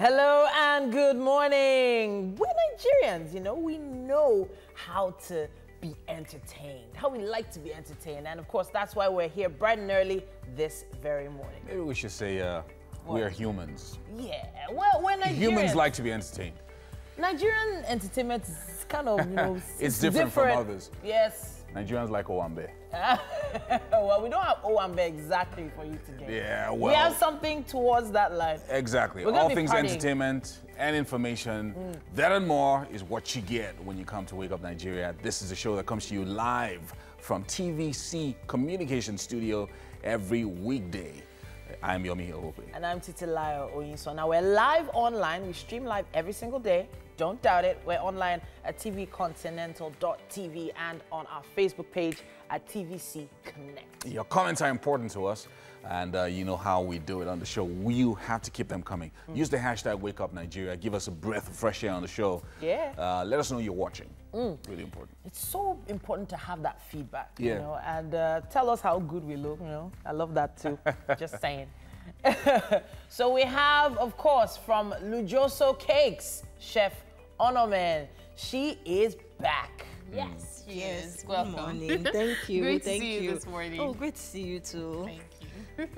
Hello and good morning. We're Nigerians, we know how to be entertained, how we like to be entertained. And of course, that's why we're here bright and early this very morning. Maybe we should say we are humans. Yeah, well, we're Nigerians. Humans like to be entertained. Nigerian entertainment is kind of, it's different from others. Yes. Nigerians like Owambe. Well, we don't have Owambe exactly for you today. Yeah, well. We have something towards that line. Exactly. All things entertainment and information, that and more is what you get when you come to Wake Up Nigeria. This is a show that comes to you live from TVC Communication Studio every weekday. I'm Yomi Ope. And I'm Titilayo Oyinso. Now, we're live online. We stream live every single day. Don't doubt it. We're online at tvcontinental.tv and on our Facebook page at TVC Connect. Your comments are important to us, and you know how we do it on the show. You have to keep them coming. Use the hashtag WakeUpNigeria. Give us a breath of fresh air on the show. Yeah. Let us know you're watching. Really important. It's so important to have that feedback, yeah. And tell us how good we look, I love that too. Just saying. So we have, of course, from Lujoso Cakes, Chef Onomen. She is back. Yes, she is. Welcome. Good morning. Thank you. Great Thank to see you this morning. Oh, great to see you too. Thank you.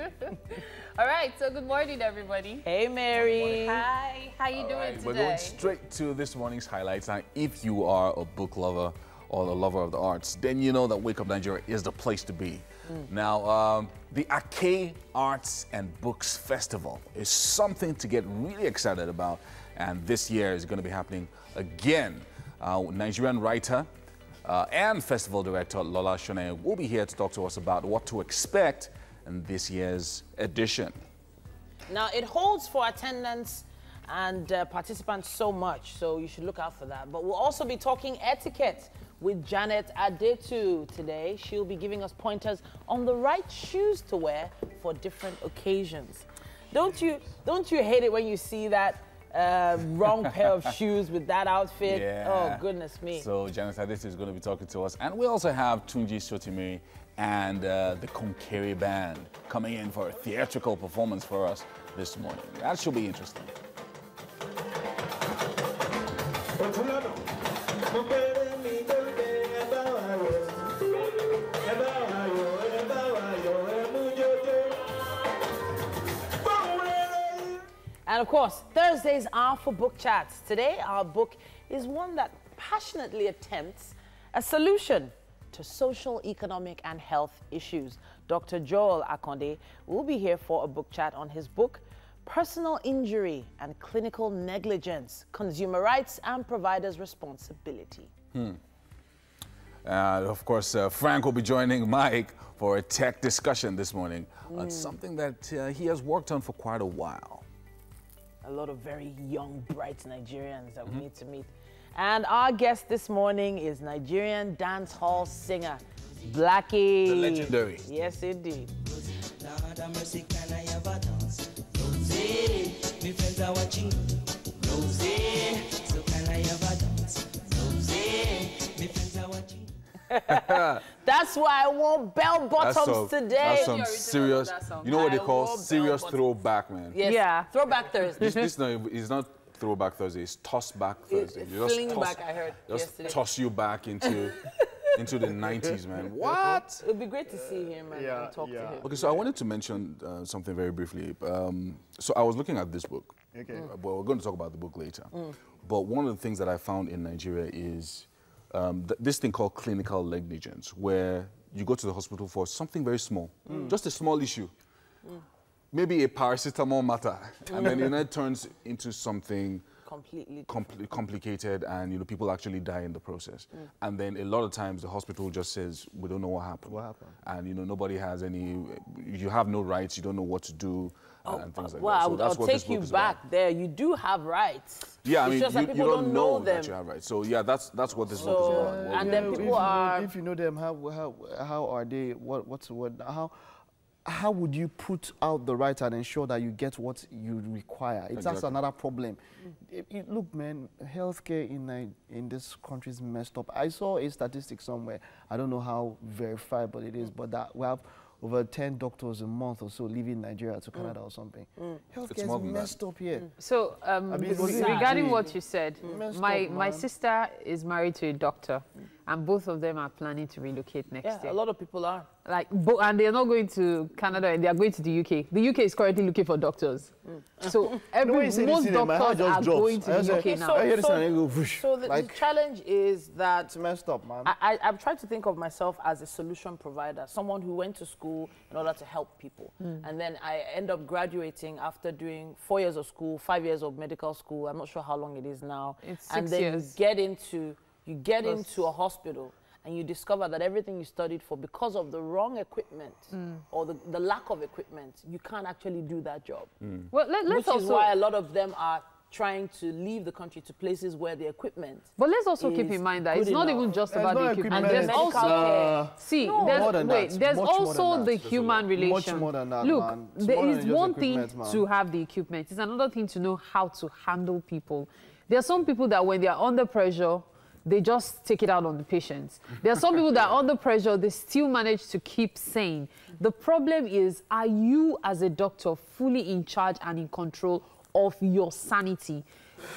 All right, so good morning, everybody. Hey, Mary. Hi, how you doing today? We're going straight to this morning's highlights. Now, if you are a book lover or a lover of the arts, then you know that Wake Up Nigeria is the place to be. Now, the Ake Arts and Books Festival is something to get really excited about, and this year is going to be happening again. Nigerian writer and festival director Lola Shone will be here to talk to us about what to expect in this year's edition. Now, it holds for attendance and participants so much, so you should look out for that. But we'll also be talking etiquette with Janet Adetu today. She'll be giving us pointers on the right shoes to wear for different occasions. Don't you hate it when you see that wrong pair of shoes with that outfit? Yeah. Oh, goodness me. So Janet Adetu is going to be talking to us. And we also have Tunji Sotimiri and the Konkere Band coming in for a theatrical performance for us this morning. That should be interesting. And of course, Thursdays are for book chats. Today, our book is one that passionately attempts a solution to social, economic, and health issues. Dr. Joel Akonde will be here for a book chat on his book, Personal Injury and Clinical Negligence, Consumer Rights and Providers' Responsibility. Of course, Frank will be joining Mike for a tech discussion this morning on something that he has worked on for quite a while. A lot of very young, bright Nigerians that we need to meet. And our guest this morning is Nigerian dance hall singer, Blackie. The legendary. Yes, indeed. That's why I want bell bottoms today. That's some serious, you know what they call serious throwback, man. Yes. Yeah, throwback Thursday. This is not throwback Thursday, it's toss back Thursday. Fling back, I heard yesterday. Toss you back into the 90s, man. What? It would be great to see him and talk to him. Okay, so I wanted to mention something very briefly. So I was looking at this book. Okay. But we're going to talk about the book later. But one of the things that I found in Nigeria is this thing called clinical negligence, where you go to the hospital for something very small, just a small issue. Maybe a paracetamol matter, and then it turns into something completely complicated, and people actually die in the process. And then a lot of times the hospital just says, we don't know what happened. And nobody has any, you have no rights, you don't know what to do, and things like that. Well, So that's I'll what this take you book is back about. there. You do have rights. Yeah, I mean, it's just that you people don't know them. that you have rights. So yeah, that's what this book is about. And then people are. If you know them, how are they? What's the word? How would you put out the right and ensure that you get what you require? That's another problem. Look, man, healthcare in this country is messed up. I saw a statistic somewhere. I don't know how verifiable it is, but that we have over 10 doctors a month or so leaving Nigeria to Canada or something. Healthcare is messed up here. So, regarding what you said, my up, sister is married to a doctor, and both of them are planning to relocate next year. A lot of people are. Like, and they're not going to Canada, and they are going to the UK. The UK is currently looking for doctors. So most doctors are going to the UK now. So the challenge is that it's messed up, man. I'm trying to think of myself as a solution provider, someone who went to school in order to help people. And then I end up graduating after doing 4 years of school, 5 years of medical school. I'm not sure how long it is now. It's 6 and then years. you get into a hospital and you discover that everything you studied for, because of the wrong equipment or the lack of equipment, you can't actually do that job. Well, let's Which is why a lot of them are trying to leave the country to places where the equipment. But let's also keep in mind that it's not even just about the equipment. And there's also there's also the human relation. Much more than that, Look, man. It's there more than is just one thing equipment, to have the equipment. It's another thing to know how to handle people. There are some people that when they are under pressure, they just take it out on the patients. There are some people that are under pressure, they still manage to keep sane. The problem is, are you as a doctor fully in charge and in control of your sanity?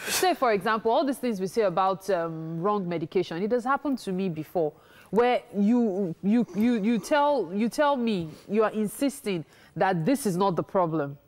Say, for example, all these things we say about wrong medication, it has happened to me before, where you tell me, you are insisting that this is not the problem.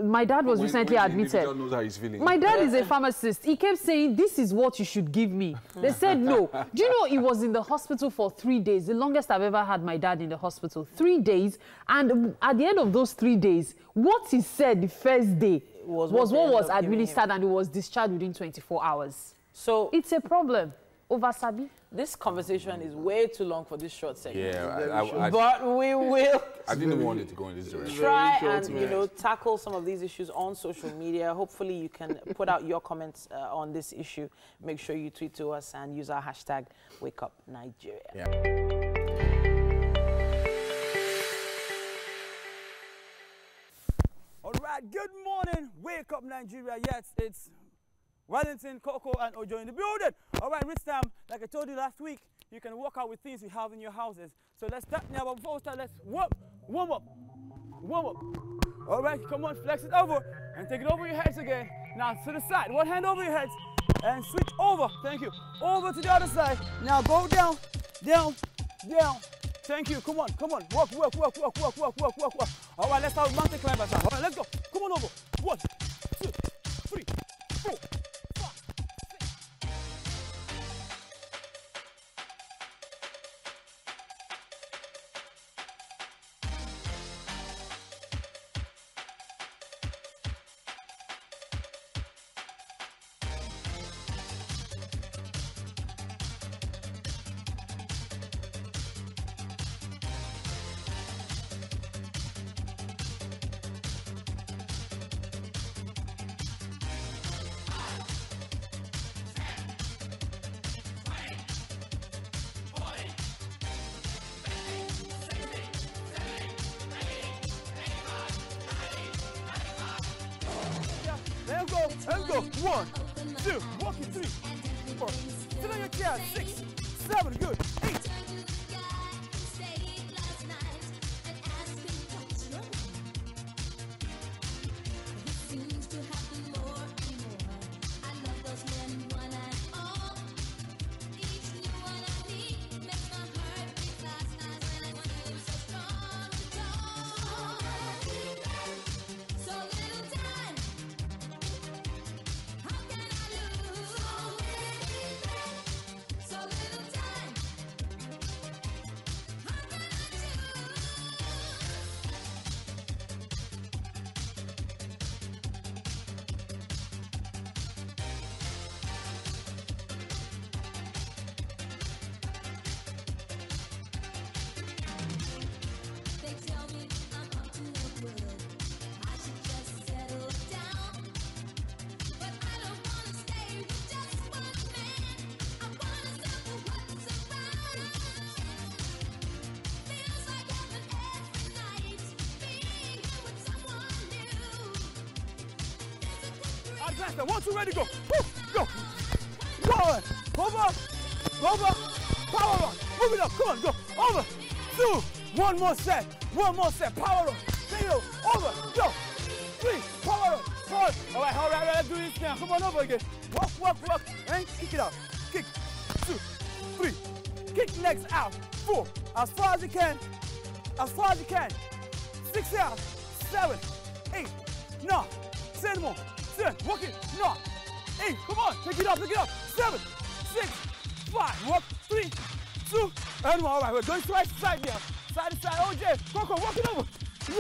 My dad was recently admitted. Knows how he's feeling. My dad is a pharmacist. He kept saying, this is what you should give me. They said no. Do you know he was in the hospital for 3 days? The longest I've ever had my dad in the hospital. 3 days. And at the end of those 3 days, what he said the first day was what was administered, and he was discharged within 24 hours. So it's a problem. Over Sabi. This conversation is way too long for this short segment. Yeah, but we will I didn't want it to go in this direction. try and tackle some of these issues on social media. Hopefully you can put out your comments on this issue. Make sure you tweet to us and use our hashtag WakeUpNigeria. Yeah. All right, good morning, Wake Up Nigeria. Yes, it's Wellington, Coco, and Ojo in the building. All right, Rich Tam, like I told you last week, you can walk out with things you have in your houses. So let's start now, but before we start, let's warm up. All right, come on, flex it over and take it over your heads again. Now to the side, one hand over your heads and switch over. Thank you. Over to the other side. Now go down, down, down. Thank you. Come on. Walk. All right, let's start with mountain climbers now. All right, let's go. Come on over. 1, 2, 3, 4. Let's go. 1, 2, walking 3, 4. Sit on your chair. 6, 7, good. 8. Advance, 1, 2, ready, go. Woo, go. 1, over, power up. Move it up, come on, go. Over, 2, One more set. Power up. Take it over. Go. 3. Power up. Forward. All right. Let's do this now. Come on over again. Walk. And kick it out. Kick. 2, 3. Kick legs out. 4. As far as you can. 6 out. 7, 8, 9, 10 more. 10. Walk it. 9, 8. Come on. Pick it up. 7, 6, 5. Walk. 3, 2, and 1. All right. We're going side to side now. Side to side. OJ. Coco. Walk it over.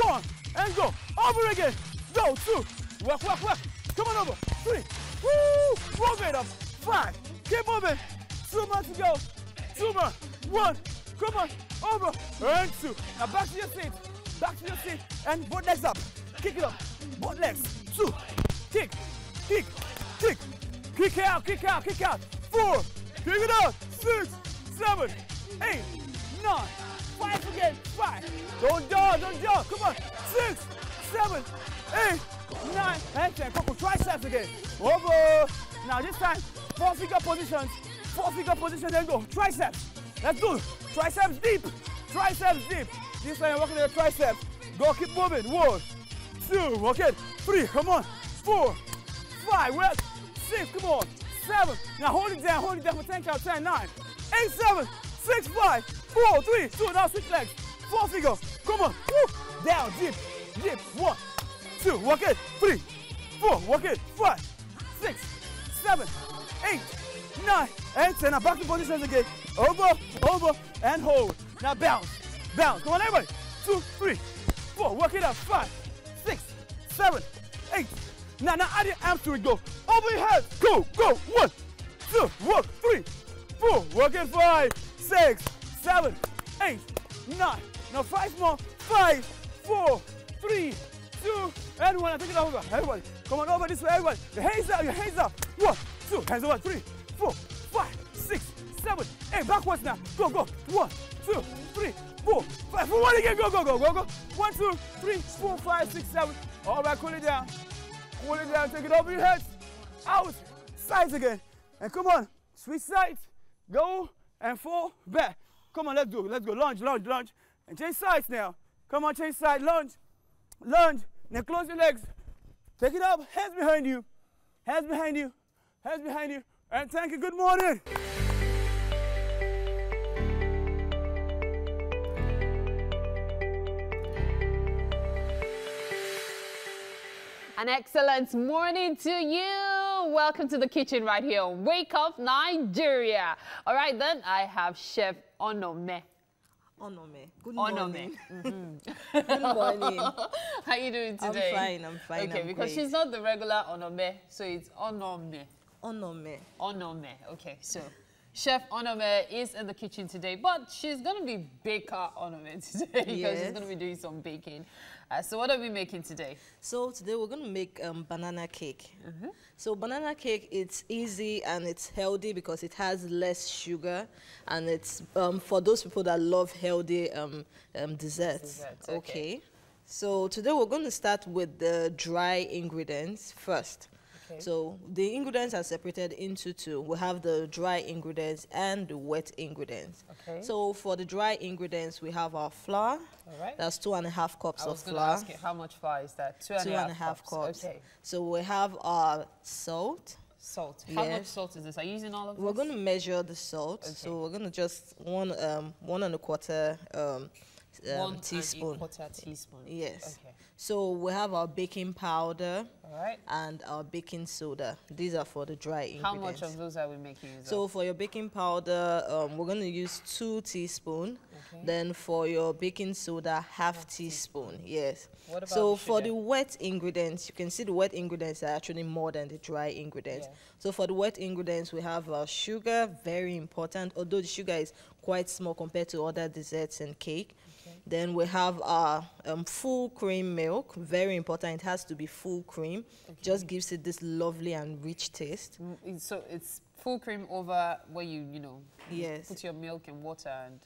1. And go. Over again. Go. 2. Walk. Come on over. 3. Woo! Move it up. 5. Keep moving. 2 more to go. 2 more. 1. Come on. Over. And 2. Now back to your seat. And both legs up. Kick it up. Both legs. 2. Kick. Kick out. 4. Kick it out. 6, 7, 8, 9. 5 again. 5. Don't jaw. Come on. 6, 7, 8, 9, and 10. Coco, triceps again. Over. Now this time, 4 figure positions. Then go. Triceps. Let's do it. Triceps deep. This time you're working on the triceps. Go, keep moving. 1, 2, okay. 3, come on. 4, 5, well, 6, come on. 7. Now hold it down for 10 count. 10, 9, 8, 7, 6, 5, 4, 3, 2. Now switch legs. 4 figure. Come on. Woo. Down, deep. 1, 2, walk it. 3, 4, walk it. 5, 6, 7, 8, 9, and 10. Now back to positions again. Over, and hold. Now bounce. Come on, everybody. 2, 3, 4. Work it up. 5, 6, 7, 8. Now add your arms to it. Go. Over your head. Go. 1, 2, walk. 3, 4. Work it. 5, 6, 7, 8, 9. Now 5 more. 5, 4, 3, 2, and 1. Now take it over. Everybody. Come on over this way, everybody. Your hands up. 1, 2, hands over. 3, 4, 5, 6, 7, 8. Backwards now. Go. 1, 2, 3, 4, 5. For 1 again. Go. 1, 2, 3, 4, 5, 6, 7. All right, cool it down. Take it over your head. Out. Sides again. And come on. Switch sides. Go and fall back. Come on, let's go. Lunge. And change sides now. Come on, change side. Lunge. Now close your legs. Take it up. Hands behind you. And thank you. Good morning. An excellent morning to you. Welcome to the kitchen right here on Wake Up Nigeria. All right, then I have Chef Onome. Good morning. Mm-hmm. Good morning. How are you doing today? I'm fine. Okay, because she's not the regular Onome, so it's Onome. Onome. Okay, so Chef Onome is in the kitchen today, but she's going to be Baker Onome today because she's going to be doing some baking. So what are we making today? So today we're going to make banana cake. So banana cake, it's easy and it's healthy because it has less sugar, and it's for those people that love healthy desserts. Okay. So today we're going to start with the dry ingredients first. Okay. So the ingredients are separated into 2. We have the dry ingredients and the wet ingredients. Okay. So for the dry ingredients, we have our flour. All right. That's 2.5 cups of flour. I was going to ask you, how much flour is that? 2.5 cups. Okay. So we have our salt. How much salt is this? Are you using all of this? We're going to measure the salt. Okay. So we're going to just 1.25 teaspoon. 1.25 teaspoon. Yes. Okay. So we have our baking powder, and our baking soda. These are for the dry ingredients. How much of those are we making use of? So for your baking powder, we're going to use 2 teaspoons. Okay. Then for your baking soda, half teaspoon. Yes. What about so for the wet ingredients, you can see the wet ingredients are actually more than the dry ingredients. Yeah. So for the wet ingredients, we have our sugar, very important, although the sugar is quite small compared to other desserts and cake. Then we have our full cream milk, very important. It has to be full cream. Okay. Just gives it this lovely and rich taste. So it's full cream over where you put your milk and water and...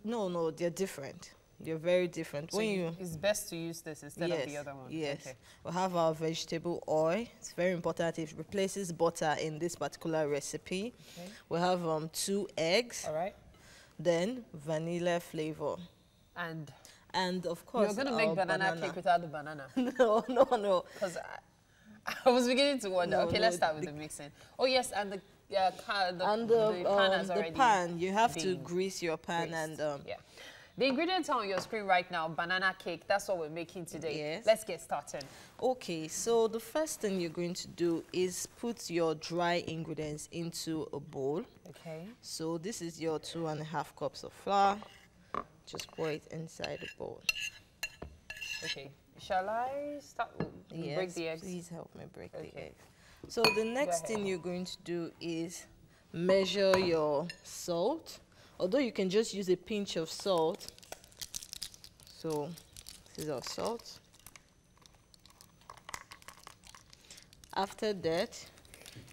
No, they're different. They're very different. So it's best to use this instead of the other one. Yes. Okay. We have our vegetable oil. It's very important. It replaces butter in this particular recipe. Okay. We have 2 eggs. All right. Then vanilla flavor. And of course, you're going to make banana cake without the banana. No. Because I was beginning to wonder. No, okay, let's start with the mixing. Oh yes, and the pan, you have to been grease your pan greased. and yeah. The ingredients are on your screen right now. Banana cake. That's what we're making today. Yes. Let's get started. Okay, so the first thing you're going to do is put your dry ingredients into a bowl. Okay. So this is your 2.5 cups of flour. Just pour it inside the bowl. Okay. Shall I start with break the eggs? Please help me break the eggs. So the next thing you're going to do is measure your salt. Although you can just use a pinch of salt. So this is our salt. After that,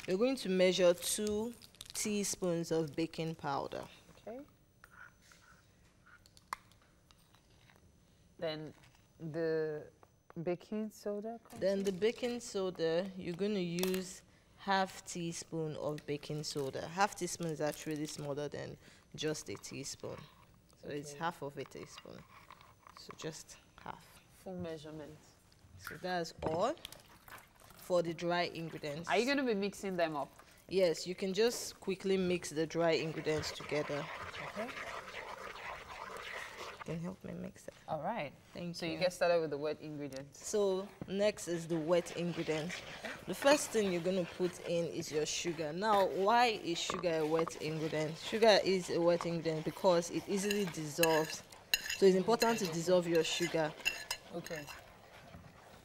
you're going to measure 2 teaspoons of baking powder. Okay. Then the baking soda? Then the baking soda, you're going to use 1/2 teaspoon of baking soda. 1/2 teaspoon is actually smaller than just a teaspoon. So it's 1/2 of a teaspoon. So just 1/2. Full measurement. So that's all for the dry ingredients. Are you going to be mixing them up? Yes, you can just quickly mix the dry ingredients together. Okay. You can help me mix it. All right. Thank you. So you get started with the wet ingredients. So next is the wet ingredients. The first thing you're going to put in is your sugar. Now, why is sugar a wet ingredient? Sugar is a wet ingredient because it easily dissolves. So it's important to dissolve your sugar. Okay.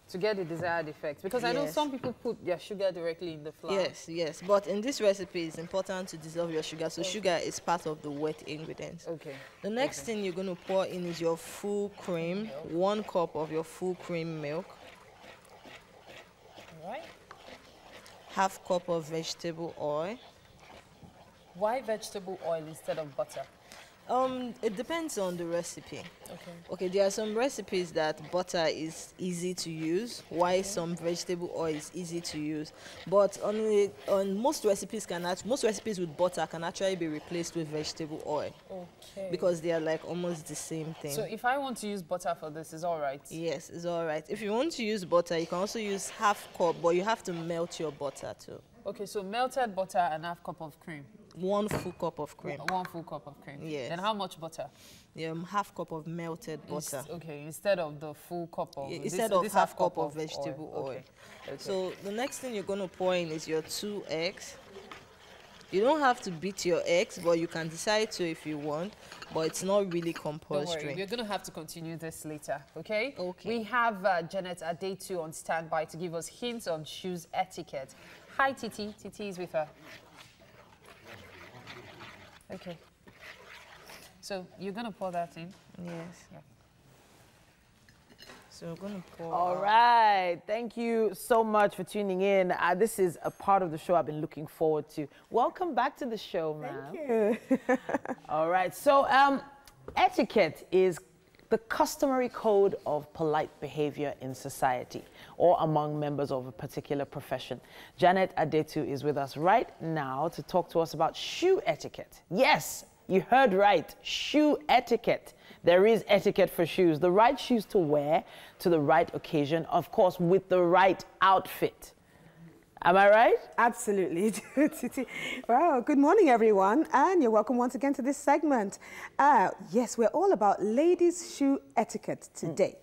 To get the desired effect. Because I know Yes. some people put their sugar directly in the flour. Yes. But in this recipe, it's important to dissolve your sugar. So sugar is part of the wet ingredients. Okay. The next thing you're going to pour in is your full cream. 1 cup of your full cream milk. All right. 1/2 cup of vegetable oil. Why vegetable oil instead of butter? It depends on the recipe. Okay. Okay, there are some recipes that butter is easy to use, while some vegetable oil is easy to use. But on most recipes most recipes with butter can actually be replaced with vegetable oil Okay. because they are like almost the same thing. So if I want to use butter for this, is all right? Yes, it's all right. If you want to use butter, you can also use 1/2 cup, but you have to melt your butter too. Okay, so melted butter and 1/2 cup of cream. 1 full cup of cream. 1 full cup of cream. Yes. Then how much butter? 1/2 cup of melted butter. Okay, instead of the full cup of... Instead of 1/2 cup of vegetable oil. Okay. Okay. So the next thing you're going to pour in is your 2 eggs. You don't have to beat your eggs, but you can decide to if you want, but it's not really Don't compulsory. worry, we're going to have to continue this later, okay? Okay. We have Janet Adetu on standby to give us hints on shoes etiquette. Hi, Titi. Titi is with her. Okay. So you're going to pour that in? Yes. Yeah. So we're going to pour. All right. Thank you so much for tuning in. This is a part of the show I've been looking forward to. Welcome back to the show, ma'am. Thank you. All right. So etiquette is the customary code of polite behavior in society or among members of a particular profession. Janet Adetu is with us right now to talk to us about shoe etiquette. Yes, you heard right, shoe etiquette. There is etiquette for shoes, the right shoes to wear to the right occasion, of course, with the right outfit. Am I right? Absolutely. Well, good morning, everyone, and you're welcome once again to this segment. Yes, we're all about ladies' shoe etiquette today.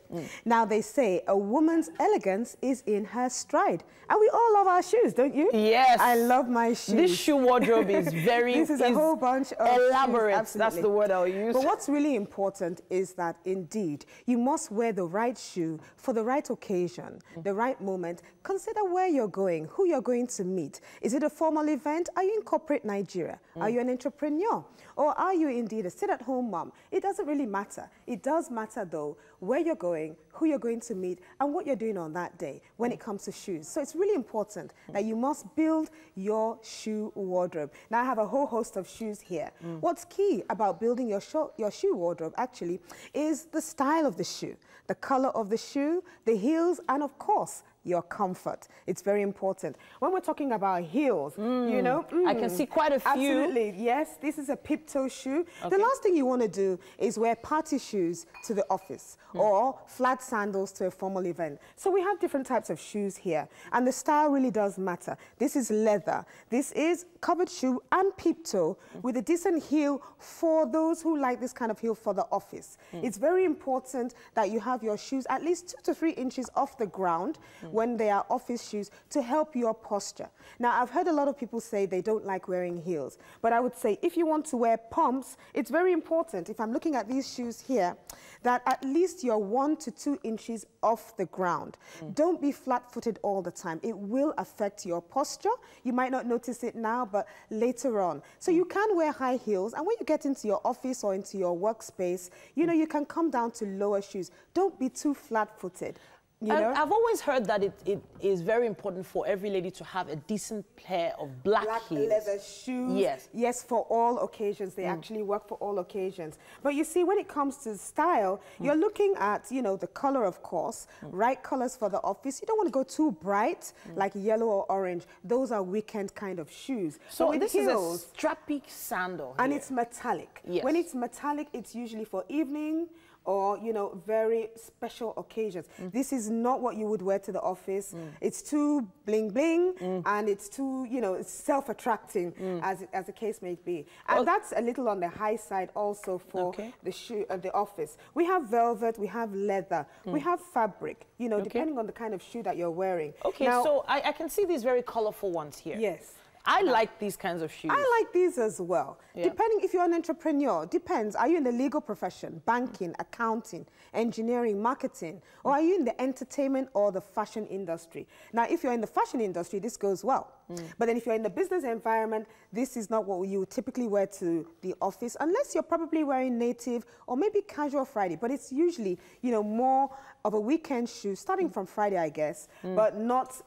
Now, they say a woman's elegance is in her stride, and we all love our shoes, don't you? Yes. I love my shoes. This shoe wardrobe is very This is a whole bunch of elaborate. shoes, absolutely. That's the word I'll use. But what's really important is that indeed you must wear the right shoe for the right occasion, the right moment. Consider where you're going, who you're going to meet. Is it a formal event? Are you in corporate Nigeria? Are you an entrepreneur? Or are you indeed a sit-at-home mom? It doesn't really matter. It does matter, though, where you're going, who you're going to meet, and what you're doing on that day when it comes to shoes. So it's really important that you must build your shoe wardrobe. Now, I have a whole host of shoes here. What's key about building your shoe wardrobe, actually, is the style of the shoe, the color of the shoe, the heels, and, of course, your comfort. It's very important. When we're talking about heels, you know. I can see quite a few. Absolutely, yes. This is a peep-toe shoe. The last thing you want to do is wear party shoes to the office or flat sandals to a formal event. So we have different types of shoes here, and the style really does matter. This is leather. This is covered shoe and peep-toe with a decent heel for those who like this kind of heel for the office. It's very important that you have your shoes at least 2 to 3 inches off the ground when they are office shoes to help your posture. Now, I've heard a lot of people say they don't like wearing heels, but I would say if you want to wear pumps, it's very important, if I'm looking at these shoes here, that at least you're 1 to 2 inches off the ground. Don't be flat-footed all the time. It will affect your posture. You might not notice it now, but later on. So you can wear high heels, and when you get into your office or into your workspace, you know, you can come down to lower shoes. Don't be too flat-footed. You know? I've always heard that it is very important for every lady to have a decent pair of black heels. Leather shoes. Yes. Yes, for all occasions. They actually work for all occasions. But you see, when it comes to style, you're looking at, you know, the color, of course, right colors for the office. You don't want to go too bright, like yellow or orange. Those are weekend kind of shoes. So with this heels, is a strappy sandal and here. it's metallic. Yes. When it's metallic, it's usually for evening or, you know, very special occasions. This is not what you would wear to the office. It's too bling bling, and it's too, you know, it's self-attracting, as the case may be. And that's a little on the high side also for the shoe the office. We have velvet, we have leather, we have fabric, you know, depending on the kind of shoe that you're wearing. Okay, now, so I can see these very colorful ones here. yes. I like these kinds of shoes. I like these as well. Depending if you're an entrepreneur, depends. Are you in the legal profession, banking, accounting, engineering, marketing, or are you in the entertainment or the fashion industry? Now, if you're in the fashion industry, this goes well. But then if you're in the business environment, this is not what you would typically wear to the office, unless you're probably wearing native or maybe casual Friday. But it's usually, you know, more of a weekend shoe, starting from Friday, I guess, but not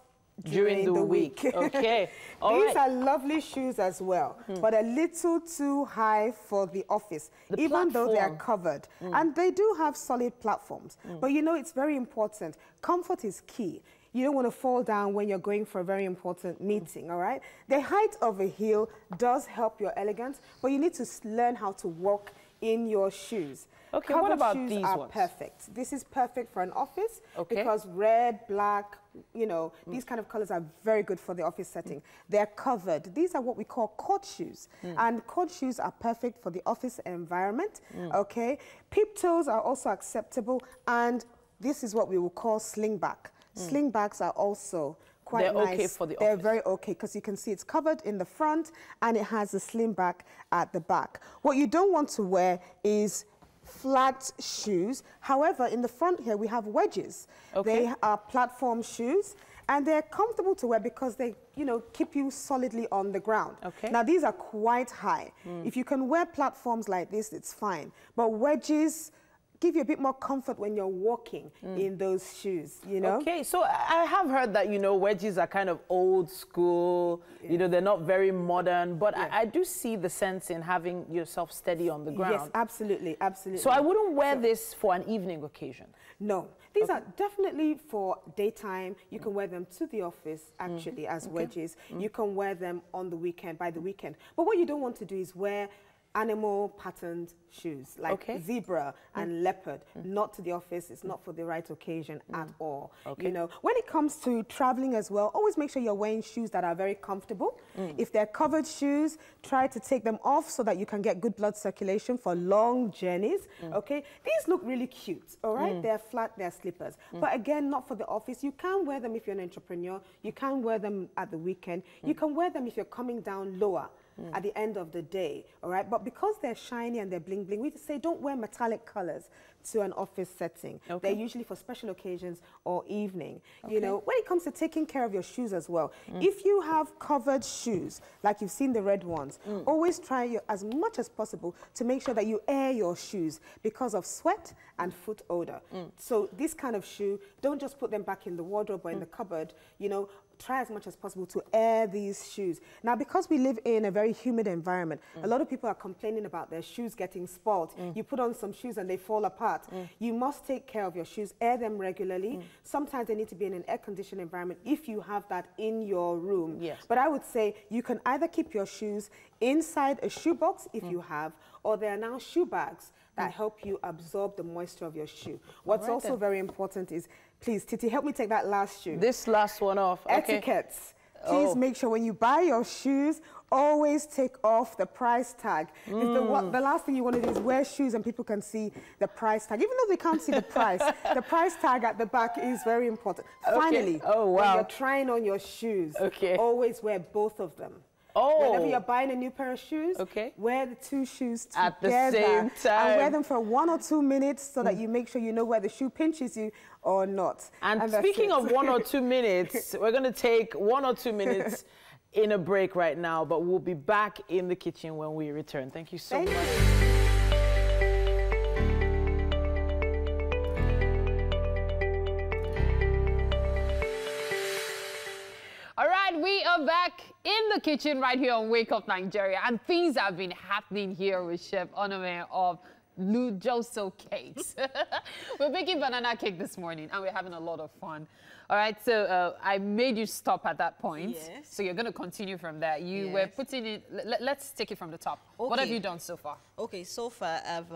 during the week. Okay. These are lovely shoes as well, but a little too high for the office, even though they are covered. And they do have solid platforms. But you know, it's very important. Comfort is key. You don't want to fall down when you're going for a very important meeting, all right? The height of a heel does help your elegance, but you need to learn how to walk in your shoes. Okay, Covered what about shoes these are ones? perfect. This is perfect for an office because red, black, you know, these kind of colors are very good for the office setting. They're covered. These are what we call court shoes. And court shoes are perfect for the office environment, okay? Peep toes are also acceptable, and this is what we will call slingback. Slingbacks are also quite They're nice. okay for the They're office. very okay because you can see it's covered in the front and it has a sling back at the back. What you don't want to wear is flat shoes. However, in the front here we have wedges. They are platform shoes and they're comfortable to wear because they, you know, keep you solidly on the ground. Now these are quite high. If you can wear platforms like this, it's fine. But wedges give you a bit more comfort when you're walking in those shoes, you know? Okay, so I have heard that, you know, wedges are kind of old school, you know, they're not very modern, but I do see the sense in having yourself steady on the ground. Yes, absolutely, absolutely. So I wouldn't wear this for an evening occasion? No, these are definitely for daytime. You can wear them to the office, actually, as wedges. You can wear them on the weekend, by the weekend. But what you don't want to do is wear animal patterned shoes like zebra and leopard, not to the office. It's not for the right occasion at all. You know, when it comes to traveling as well, always make sure you're wearing shoes that are very comfortable. If they're covered shoes, try to take them off so that you can get good blood circulation for long journeys. Okay, these look really cute, all right? They're flat, they're slippers, but again, not for the office. You can wear them if you're an entrepreneur. You can wear them at the weekend. You can wear them if you're coming down lower at the end of the day, all right? But because they're shiny and they're bling bling, we just say don't wear metallic colors to an office setting. They're usually for special occasions or evening. You know, when it comes to taking care of your shoes as well, if you have covered shoes, like you've seen the red ones, always try as much as possible to make sure that you air your shoes because of sweat and foot odor. So this kind of shoe, don't just put them back in the wardrobe or in the cupboard, you know, try as much as possible to air these shoes. Now, because we live in a very humid environment, a lot of people are complaining about their shoes getting spoiled. You put on some shoes and they fall apart. You must take care of your shoes, air them regularly. Sometimes they need to be in an air-conditioned environment if you have that in your room. Yes. But I would say you can either keep your shoes inside a shoebox if you have, or there are now shoe bags that help you absorb the moisture of your shoe. What's also very important is, please, Titi, help me take that last shoe. This last one off. Okay. Etiquettes. Please make sure when you buy your shoes, always take off the price tag. The last thing you want to do is wear shoes and people can see the price tag. Even though they can't see the price tag at the back is very important. Finally, when you're trying on your shoes, always wear both of them. Whenever you're buying a new pair of shoes, wear the two shoes together at the same time. And wear them for 1 or 2 minutes so that you make sure you know where the shoe pinches you or not. And speaking of 1 or 2 minutes, we're going to take 1 or 2 minutes in a break right now, but we'll be back in the kitchen when we return. Thank you so much. All right, we are back in the kitchen right here on Wake Up Nigeria, and things have been happening here with Chef Onome of Lujoso Cakes. We're making banana cake this morning, and we're having a lot of fun. All right, so I made you stop at that point. Yes. So you're going to continue from there. You were putting it, let's take it from the top. Okay. What have you done so far? Okay, so far I've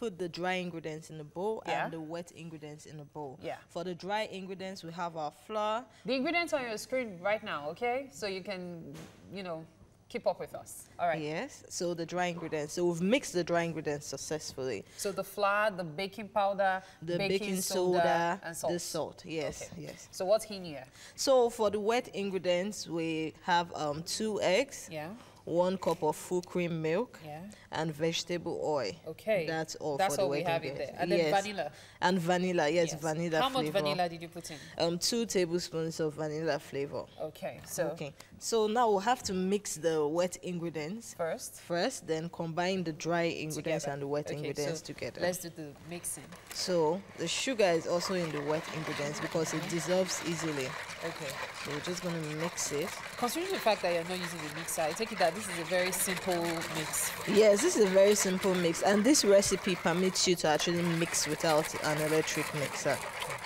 put the dry ingredients in the bowl and the wet ingredients in the bowl. Yeah. For the dry ingredients, we have our flour. The ingredients are on your screen right now, okay? So you can, you know, keep up with us. All right. Yes, so the dry ingredients. So we've mixed the dry ingredients successfully. So the flour, the baking powder, The baking soda, and salt. the salt, yes, yes. So what's in here? So for the wet ingredients, we have 2 eggs. Yeah. 1 cup of full cream milk, Yeah. and vegetable oil. Okay. That's all That's for the all we wet have in ingredients. there. And then vanilla. And vanilla, yes, vanilla How flavor. much vanilla did you put in? 2 tablespoons of vanilla flavor. Okay, so Okay. So now we'll have to mix the wet ingredients first then combine the dry ingredients together. and the wet Okay, ingredients so together. let's do the mixing. So the sugar is also in the wet ingredients because it dissolves easily. Okay. So we're just going to mix it. Considering the fact that you're not using the mixer, I take it that this is a very simple mix. Yes, this is a very simple mix, and this recipe permits you to actually mix without an electric mixer.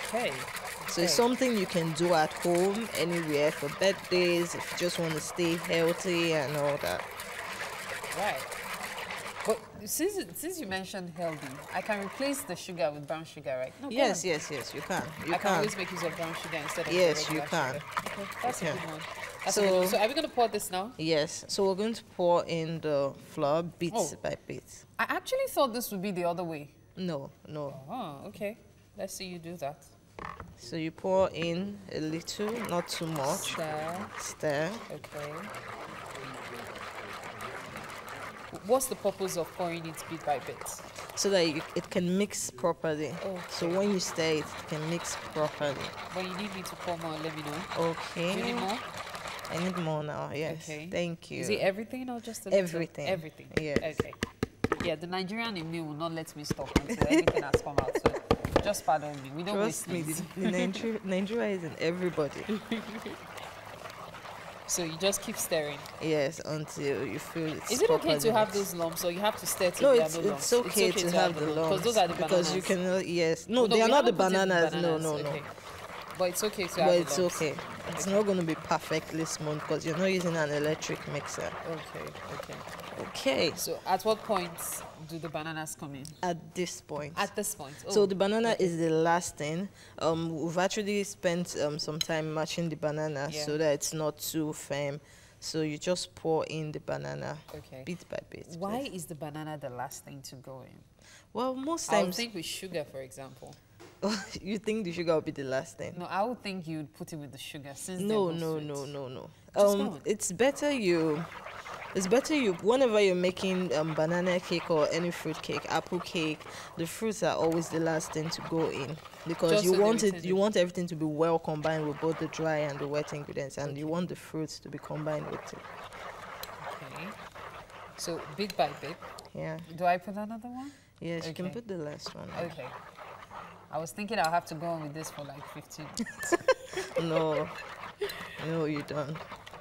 Okay. So it's something you can do at home, anywhere, for birthdays, if you just want to stay healthy and all that. Right. But since you mentioned healthy, I can replace the sugar with brown sugar, right? No, Yes, yes, yes, you can. You I can always make use of brown sugar instead of Yes, the you regular can. sugar. Okay, that's a can. good one. That's So- a good one. So are we going to pour this now? Yes, so we're going to pour in the flour bit Oh. by bit. I actually thought this would be the other way. No, no. Oh, okay. Let's see you do that. So you pour in a little, not too much. Stir. Stir. Okay. What's the purpose of pouring it bit by bit? So that it can mix properly. So Okay. when you stir it, it can mix properly. When you need me to pour more, let me know. Okay. Do you need more? I need more now, yes. Okay. Thank you. Is it everything or just a little? Everything. Everything. Yes. Okay. Yeah, the Nigerian in me will not let me stop until everything has come out. So just pardon me. We don't Trust waste me, things. Nigeria is in everybody. So you just keep stirring. Yes, until you feel it's Is it okay to properly have mixed. those lumps, or you have to stir till No, there it's, are no lumps? it's okay to have the lumps. because those are the bananas. Because you can, yes. No, Oh, they we are not the haven't put in bananas. No, bananas. no, no. Okay. But it's okay to But have it's the lumps. okay. It's not going to be perfectly smooth because you're not using an electric mixer. Okay, okay. Okay. So at what point do the bananas come in? At this point. At this point. So Oh, the banana is the last thing. We've actually spent some time matching the banana Yeah. so that it's not too firm. So you just pour in the banana Okay. bit by bit. Why please. is the banana the last thing to go in? Well, most I would times think with sugar, for example. you think the sugar will be the last thing. No, I would think you'd put it with the sugar since No, they're no, both no, sweet. no, no. Just go on. It's better you. Whenever you're making banana cake or any fruit cake, apple cake, the fruits are always the last thing to go in because Just you so they want retain you want everything to be well combined with both the dry and the wet ingredients, and you want the fruits to be combined with it. Okay. So bit by bit. Yeah. Do I put another one? Yes, you can Okay. put the last one. Okay. I was thinking I'll have to go on with this for like 15 minutes. No. No, you don't.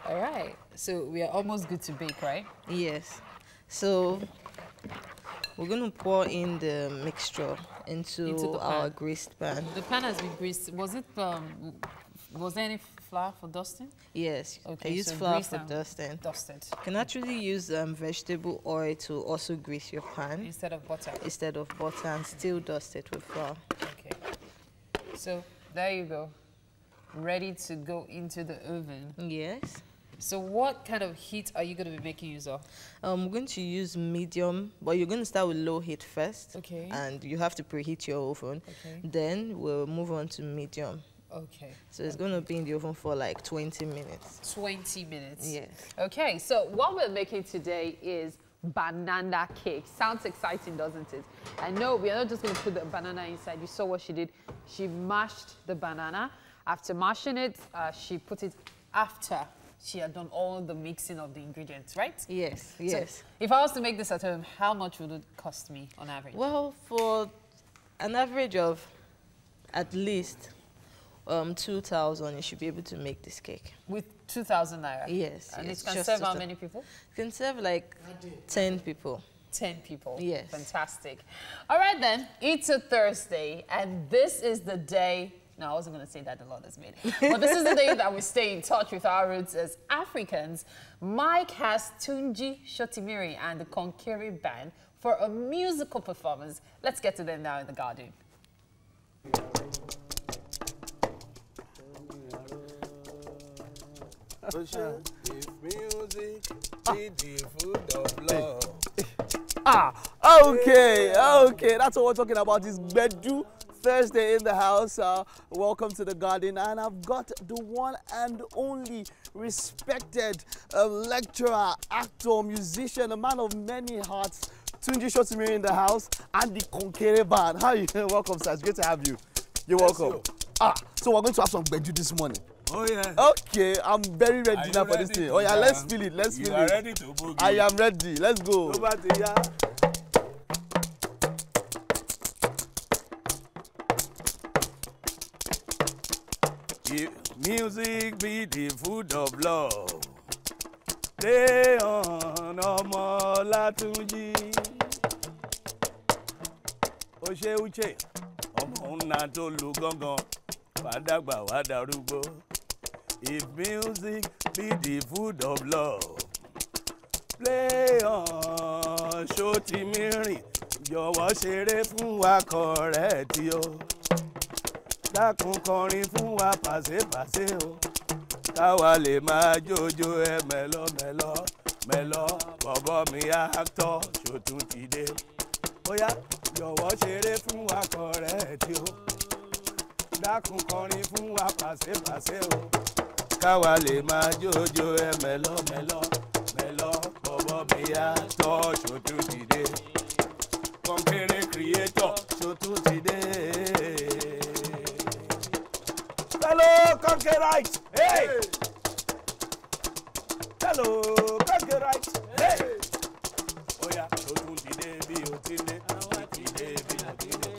All right. So we are almost good to bake, right? Yes. So we're going to pour in the mixture into the our pan. greased pan. The pan has been greased. Was there any flour for dusting? Yes. Okay, I use so flour grease for and dusting. Dusted You can actually use vegetable oil to also grease your pan instead of butter. instead of butter and still dust it with flour. Okay. So there you go. Ready to go into the oven. Yes. So what kind of heat are you going to be making use of? We're going to use medium, but you're going to start with low heat first. Okay. And you have to preheat your oven. Okay. Then we'll move on to medium. Okay. So it's going to be in the oven for like 20 minutes. 20 minutes. Yes. Okay, so what we're making today is banana cake. Sounds exciting, doesn't it? I know we are not just going to put the banana inside. You saw what she did. She mashed the banana. After mashing it, she put it after she had done all the mixing of the ingredients, right? Yes, So yes. if I was to make this at home, how much would it cost me on average? Well, for an average of at least 2,000, you should be able to make this cake. With 2,000 naira? Yes. And yes, it can just serve how 2,000. many people? You can serve like 10 people. 10 people. Yes. Fantastic. All right then, it's a Thursday, and this is the day. No, I wasn't going to say that, the Lord has made. But this is the day that we stay in touch with our roots as Africans. Mike has Tunji Shotimiri and the Konkere Band for a musical performance. Let's get to them now in the garden. If music be the food of love. Okay. That's what we're talking about. Is Bedu Thursday in the house. Welcome to the garden, and I've got the one and only respected lecturer, actor, musician, a man of many hearts, Tunji Shotimiri in the house, and the Konkere Band. How are you? Welcome, sir. It's great to have you. You're welcome. So we're going to have some Bedu this morning. Oh yeah. Okay, I'm very ready now for this thing. Oh yeah, let's feel it. Let's feel it. You are ready to boogie. I am ready. Let's go. Over to ya. If music be the food of love, play on Ọmọ Látúnjí. Ó ṣe Uche, ọmọ ńlá tó lu gángan, fàdágbà wá darúgbó. If music be the food of love, play on Shotimiri. Jọ̀wọ́ ṣeré fún wa kọ̀rẹ́ẹ̀tì o. Dákun kọrin fún wa pàṣẹ-pàṣẹ o. Káwa lè máa jójó ẹ mẹ́lọ́mẹ́lọ́ mẹ́lọ́. Bọ̀bọ̀ mi actor Ṣòtún ti dé. Óyá jọ̀wọ́ ṣeré fún wa kọ̀rẹ́ẹ̀tì o. Dákun kọrin fún wa pàṣẹ-pàṣẹ o. Káwa lè máa jójó ẹ mẹ́lọ́mẹ́lọ́ mẹ́lọ́. Bọ̀bọ̀ mi actor Ṣòtún ti dé. Konkere creator Ṣòtún ti dé. Hello, Konkerites! Hey! Hello, Konkerites! Hey! Oh yeah, Ṣòtún ti dé bí o ti dé. Ti dé bí o ti dé.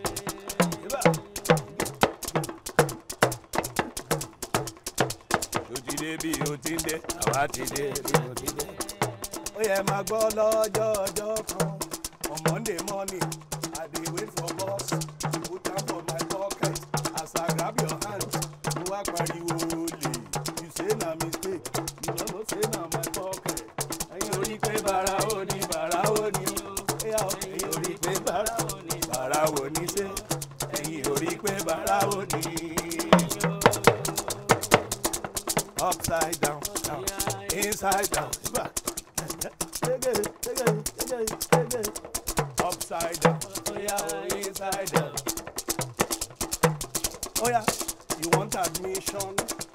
Ṣòtún dé bí o ti dé. Àwa ti dé bí o ti dé. Ó yẹ máa gbọ́ lọ́jọ́ ọjọ́ kan. On Monday morning, I dey wait for bus. Put am for my pocket. As I grab your hand, mo wá pariwo olè. You say na mistake, you no know say na my pocket. Ẹ̀yin ò rí pé bàrà ó ní bàrà ó ní. Ẹ̀yin ò rí pé bàrà ó ní bàrà ó ní ṣe. Ẹ̀yin ò rí pé bàrà ó ní. Upside down, down, inside down. Upside down, oh yeah, inside down. Oh yeah, you want admission,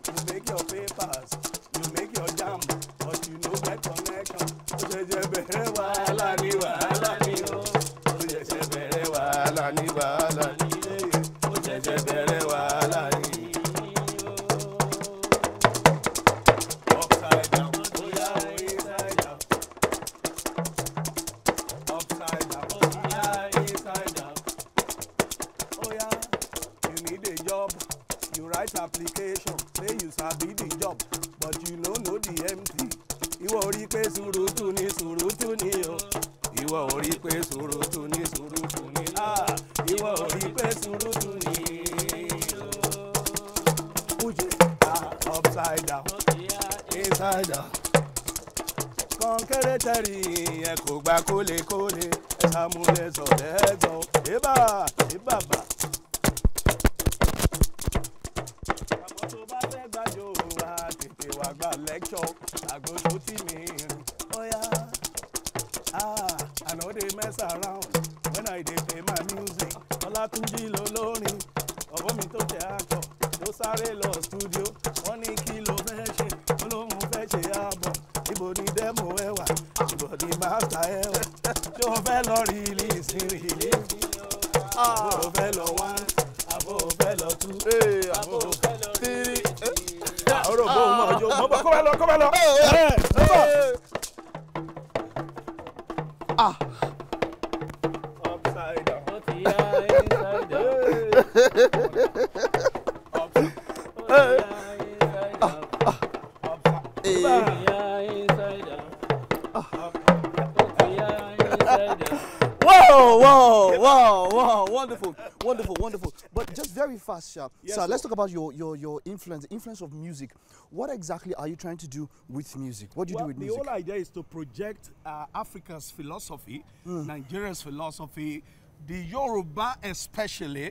you make your papers, you make your jam, but you no get connection. Ó ṣẹ̀ṣẹ̀ bẹ̀rẹ̀ wàhálà ní wàhálà ní o. Ó ṣẹ̀ṣẹ̀ bẹ̀rẹ̀ wàhálà ní wàhálà ní o. Ó ṣẹ̀ṣẹ̀ bẹ̀rẹ̀ wàhálà ní o. Upside down, oh yeah, inside down. Upside down, oh yeah, inside down. Oh yeah, you need a job, you write application, say you sabi the job. surutu ni surutu ni o. Ìwọ ò rí pé surutu ni surutu ni. Ìwọ ò rí pé surutu ni o. Fuji upside down, inside down. Kọ̀ǹkẹ́rẹ́ tẹ̀rí yẹn kò gba kólekóle. Ẹ̀sàmúlẹ̀ sọ̀rọ̀ ẹ̀gbọ́n. Ìbà ìbàbà. Àmọ́ tó bá fẹ́ gbàjọ́ wa tètè wá gba lecture. Àgbo tó tì mí rìn. Óyá. I know they mess around when I dey play my music. Ọlátúnjí lolórin, ọ̀bọ mi tó jẹ́ akọ, ló sáré lọ studio. Wọ́n ní kí ló fẹ́ ṣe, olóhùn fẹ́ ṣe ààbọ̀. Ibo ni demo ẹ wà, ibo ni master ẹ wà. Ṣé o fẹ́ lọ release release? Àbò o fẹ́ lọ one, àbò o fẹ́ lọ two, àbò o fẹ́ lọ three. Ọ̀rọ̀ bò ó mọ̀ ọjọ́, mọ̀ bọ̀ kó bá lọ, kó bá lọ. Upside down. Inside down. Wow, wonderful. But just very fast, Sha. Yes, so let's talk about your influence, the influence of music. What exactly are you trying to do with music? What do you do with music? The whole idea is to project Africa's philosophy, Nigeria's philosophy, the Yoruba especially.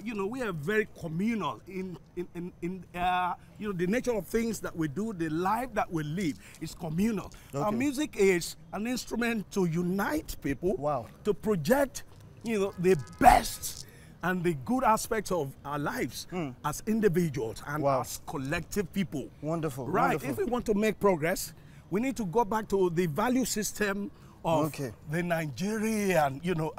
You know, we are very communal in you know, the nature of things that we do, the life that we live is communal. Okay. Our music is an instrument to unite people, to project, you know, the best and the good aspects of our lives as individuals and as collective people. Wonderful. Right. Wonderful. If we want to make progress, we need to go back to the value system of the Nigerian, you know,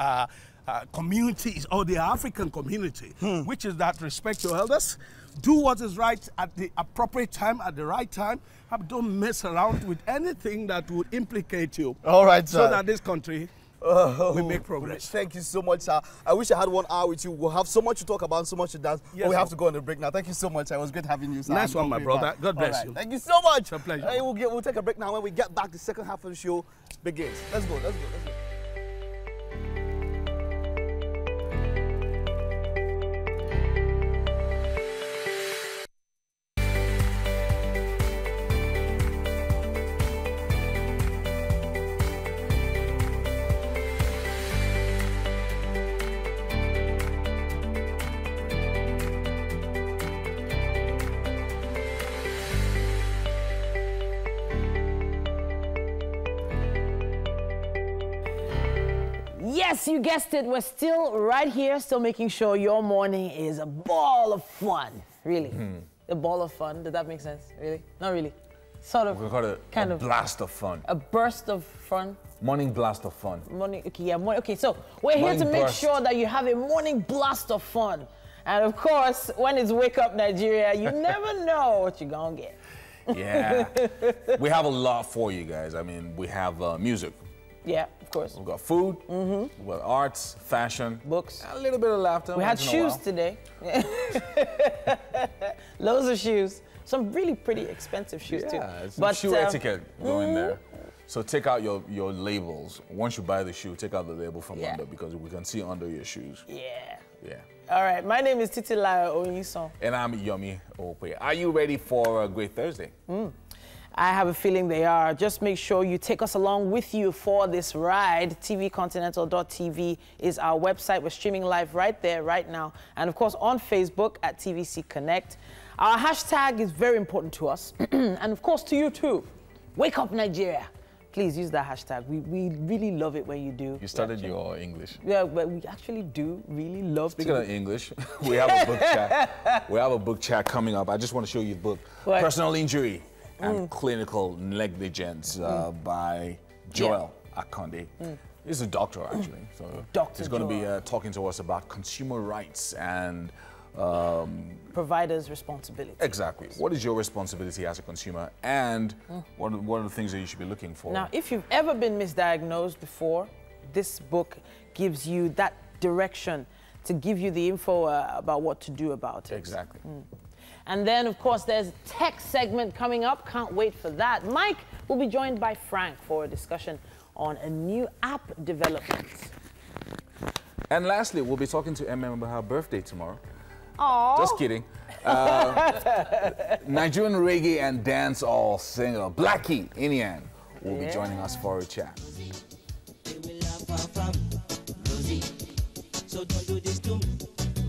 communities or the African community, which is that respect your elders, do what is right at the appropriate time, at the right time, and don't mess around with anything that would implicate you. All right, sir. So that this country we make progress. Thank you so much, sir. I wish I had 1 hour with you. We'll have so much to talk about, so much to dance. Yes, but we have to go on the break now. Thank you so much. It was great having you, sir. Nice one, my brother. God bless you. Thank you so much. It's a pleasure. Hey, we'll take a break now. When we get back, the second half of the show begins. Let's go. Yes, you guessed it. We're still right here, still making sure your morning is a ball of fun. Really. A ball of fun. Does that make sense? Really? Not really. Sort of. We call it kind of blast of fun. A burst of fun. Morning blast of fun. Morning. Okay, yeah. Okay, so we're here to make sure that you have a morning blast of fun. And of course, when it's Wake Up Nigeria, you never know what you're gonna get. Yeah. We have a lot for you guys. I mean, we have music. Yeah, of course. We've got food, we've got arts, fashion, books, a little bit of laughter. We had shoes today. Loads of shoes. Some really pretty expensive shoes too. Yeah, but shoe etiquette going there. So take out your labels. Once you buy the shoe, take out the label from under because we can see under your shoes. Yeah. Yeah. All right, my name is Titilayo Onyison. And I'm Yomi Ope. Are you ready for a great Thursday? I have a feeling they are. Just make sure you take us along with you for this ride. tvcontinental.tv is our website. We're streaming live right there, right now. And of course, on Facebook at TVC Connect. Our hashtag is very important to us. And of course, to you too. Wake Up Nigeria. Please use that hashtag. We really love it when you do. You started your English. Yeah, but we actually do really love Speaking of English, we have a book chat. We have a book chat coming up. I just want to show you the book. What? Personal Injury and Clinical Negligence by Joel Akonde. He's a doctor, actually. So he's going to be talking to us about consumer rights and providers' responsibility. Exactly. What is your responsibility as a consumer, and what are the things that you should be looking for? Now, if you've ever been misdiagnosed before, this book gives you that direction to give you the info about what to do about it. Exactly. And then, of course, there's tech segment coming up. Can't wait for that. Mike will be joined by Frank for a discussion on a new app development. And lastly, we'll be talking to MM about her birthday tomorrow. Aww. Just kidding. Nigerian reggae and dancehall singer Blackie Inian will be joining us for a chat. So don't do this to me,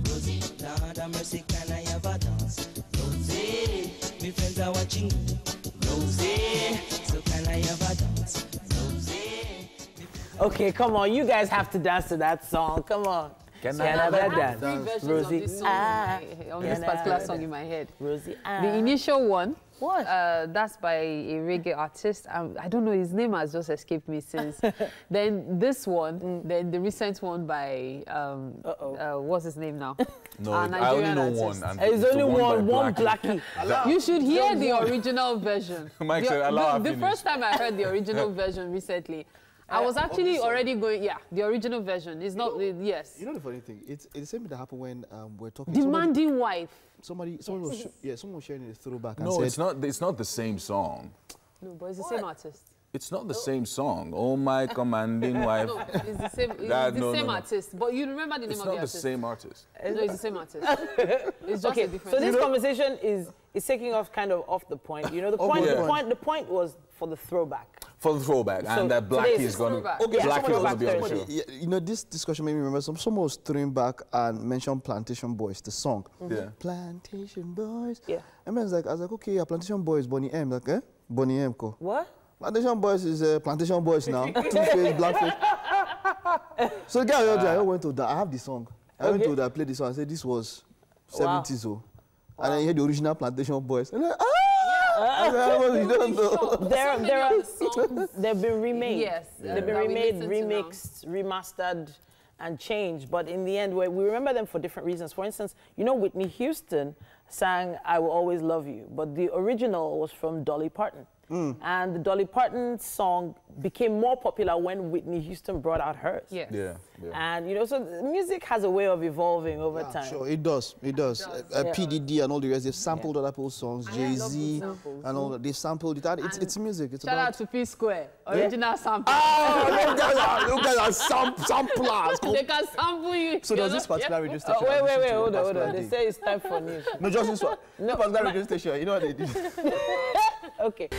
Rosie. Lord have mercy, can I have a dance? Rosie, my friends are watching. Rosie, so can I have a dance? Rosie. Okay, come on. You guys have to dance to that song. Come on. Can I have that dance? Three versions Rosie, of this song on this particular song in my head. Rosie, The initial one, what? That's by a reggae artist. I don't know, his name has just escaped me since. Then this one, then the recent one by, what's his name now? No, A I only Nigerian know artist. one. And There's it's only the one by Blackie. You should hear the original version. Mike said, "Allah the happiness." first time I heard the original version recently, I was actually already going, the original version. It's not, yes. You know the funny thing? It's the same thing that happened when we're talking. Demanding wife. Someone was sharing a throwback and No, said, it's not the same song. No, but it's the same artist. It's not the same song. Oh my commanding wife. No, it's the same, No. artist. But you remember the name It's of not the the artist. same artist. No, it's the same artist. It's just Okay, a different. so this conversation is taking off kind of off the point. You know, the point was for the throwback. For the throwback, So and that Blackie today's is going to throwback. Blackie is going to be on the show. yeah, you know, this discussion made me remember someone was throwing back and mentioned Plantation Boys, the song. Yeah. Plantation Boys. Yeah. And I was like, okay, yeah, Plantation Boys, Bonnie M. Like, eh? Bonnie M. Ko. What? Plantation Boys is Plantation Boys now. Two-face, blackface. So the guy I went to that. I have the song. I went to that, played the song. I said this was 70s. Oh. And then you hear the original Plantation Boys. And like, I said, you don't know. They've been remade. Yes, They've been that we remade, listen to now. remixed, remastered, and changed. But in the end, we remember them for different reasons. For instance, you know, Whitney Houston sang "I Will Always Love You," but the original was from Dolly Parton. And the Dolly Parton song became more popular when Whitney Houston brought out hers. Yes. Yeah. And, you know, so music has a way of evolving over time. Sure, it does. It does. PDD and all the rest, they've sampled other people's songs, Jay-Z and all that. They've sampled it. It's music. It's Shout out to P Square, original sample. you guys are samplers. They can sample you. So does this particular radio station... Wait, hold on. They say it's time for news. No, just this one. No, particular radio station, you know what they do? Okay.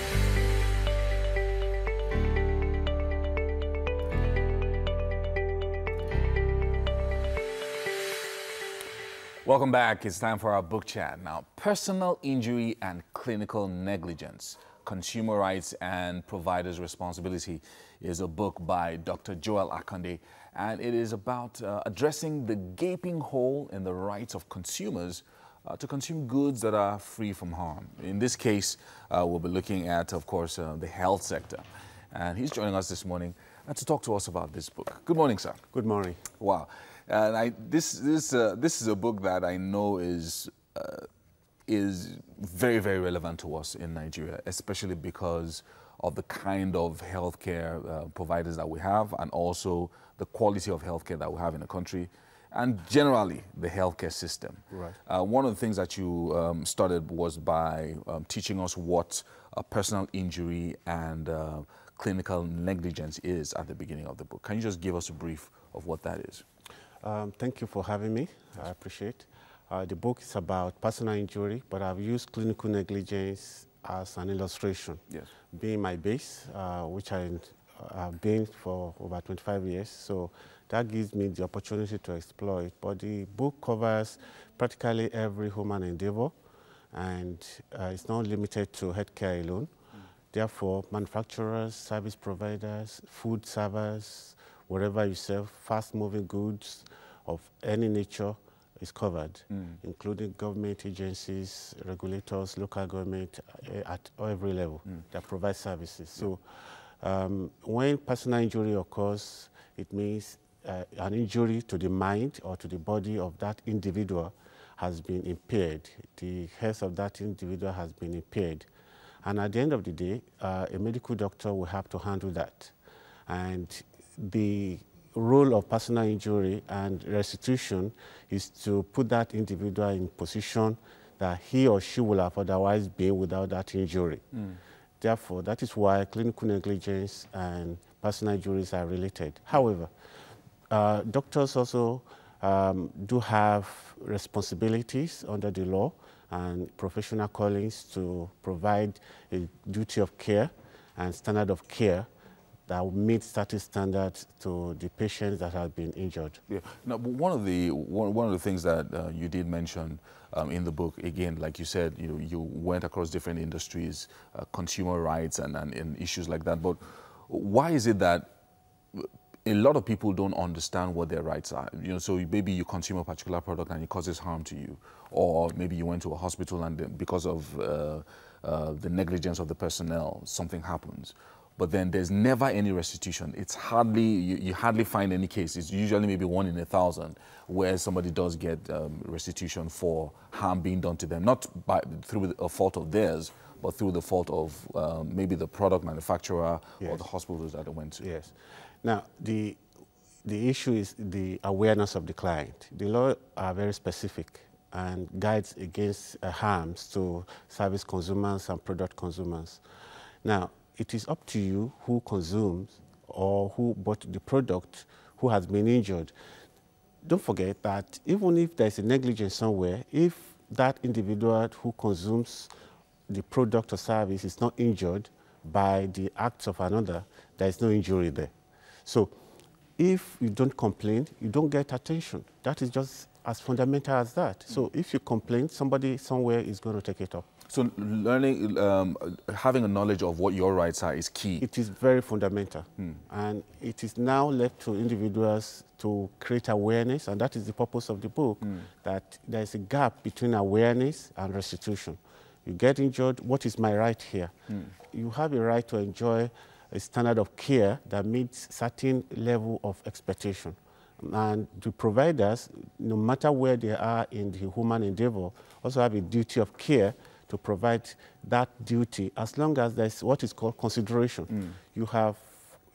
Welcome back. It's time for our book chat. Now, Personal Injury and Clinical Negligence, Consumer Rights and Providers' Responsibility is a book by Dr. Joel Akande, and it is about addressing the gaping hole in the rights of consumers to consume goods that are free from harm. In this case, we'll be looking at, of course, the health sector. And he's joining us this morning to talk to us about this book. Good morning, sir. Good morning. Wow. And this is a book that I know is very, very relevant to us in Nigeria, especially because of the kind of healthcare providers that we have, and also the quality of healthcare that we have in the country, and generally the healthcare system. Right. One of the things that you started was by teaching us what personal injury and clinical negligence is at the beginning of the book. Can you just give us a brief of what that is? Thank you for having me. I appreciate. The book is about personal injury, but I've used clinical negligence as an illustration. Yes. Being my base, which I've been for over 25 years, so that gives me the opportunity to explore it. But the book covers practically every human endeavor, and it's not limited to healthcare alone. Therefore, manufacturers, service providers, food servers, wherever you sell fast-moving goods of any nature is covered, including government agencies, regulators, local government, at every level that provide services. So when personal injury occurs, it means an injury to the mind or to the body of that individual has been impaired. The health of that individual has been impaired. And at the end of the day, a medical doctor will have to handle that. And the role of personal injury and restitution is to put that individual in position that he or she will have otherwise been without that injury. Therefore, that is why clinical negligence and personal injuries are related. However, doctors also do have responsibilities under the law and professional callings to provide a duty of care and standard of care that will meet certain standards to the patients that have been injured. Yeah. Now, one of the things that you did mention in the book, again, like you said, you went across different industries, consumer rights and issues like that. But why is it that a lot of people don't understand what their rights are? So maybe you consume a particular product and it causes harm to you, or maybe you went to a hospital and because of the negligence of the personnel, something happens. But then there's never any restitution. It's hardly, you hardly find any case. It's usually maybe 1 in 1,000 where somebody does get restitution for harm being done to them, not through a fault of theirs, but through the fault of maybe the product manufacturer or the hospitals that they went to. Yes. Now, the issue is the awareness of the client. The law are very specific and guides against harms to service consumers and product consumers. Now, it is up to you who consumes or who bought the product who has been injured. Don't forget that even if there's a negligence somewhere, if that individual who consumes the product or service is not injured by the acts of another, there is no injury there. So if you don't complain, you don't get attention. That is just as fundamental as that. So if you complain, somebody somewhere is going to take it up. So learning, having a knowledge of what your rights are is key. It is very fundamental. And it is now left to individuals to create awareness, and that is the purpose of the book, that there is a gap between awareness and restitution. You get injured, what is my right here? You have a right to enjoy a standard of care that meets certain level of expectation. And the providers, no matter where they are in the human endeavor, also have a duty of care to provide that duty as long as there's what is called consideration. You are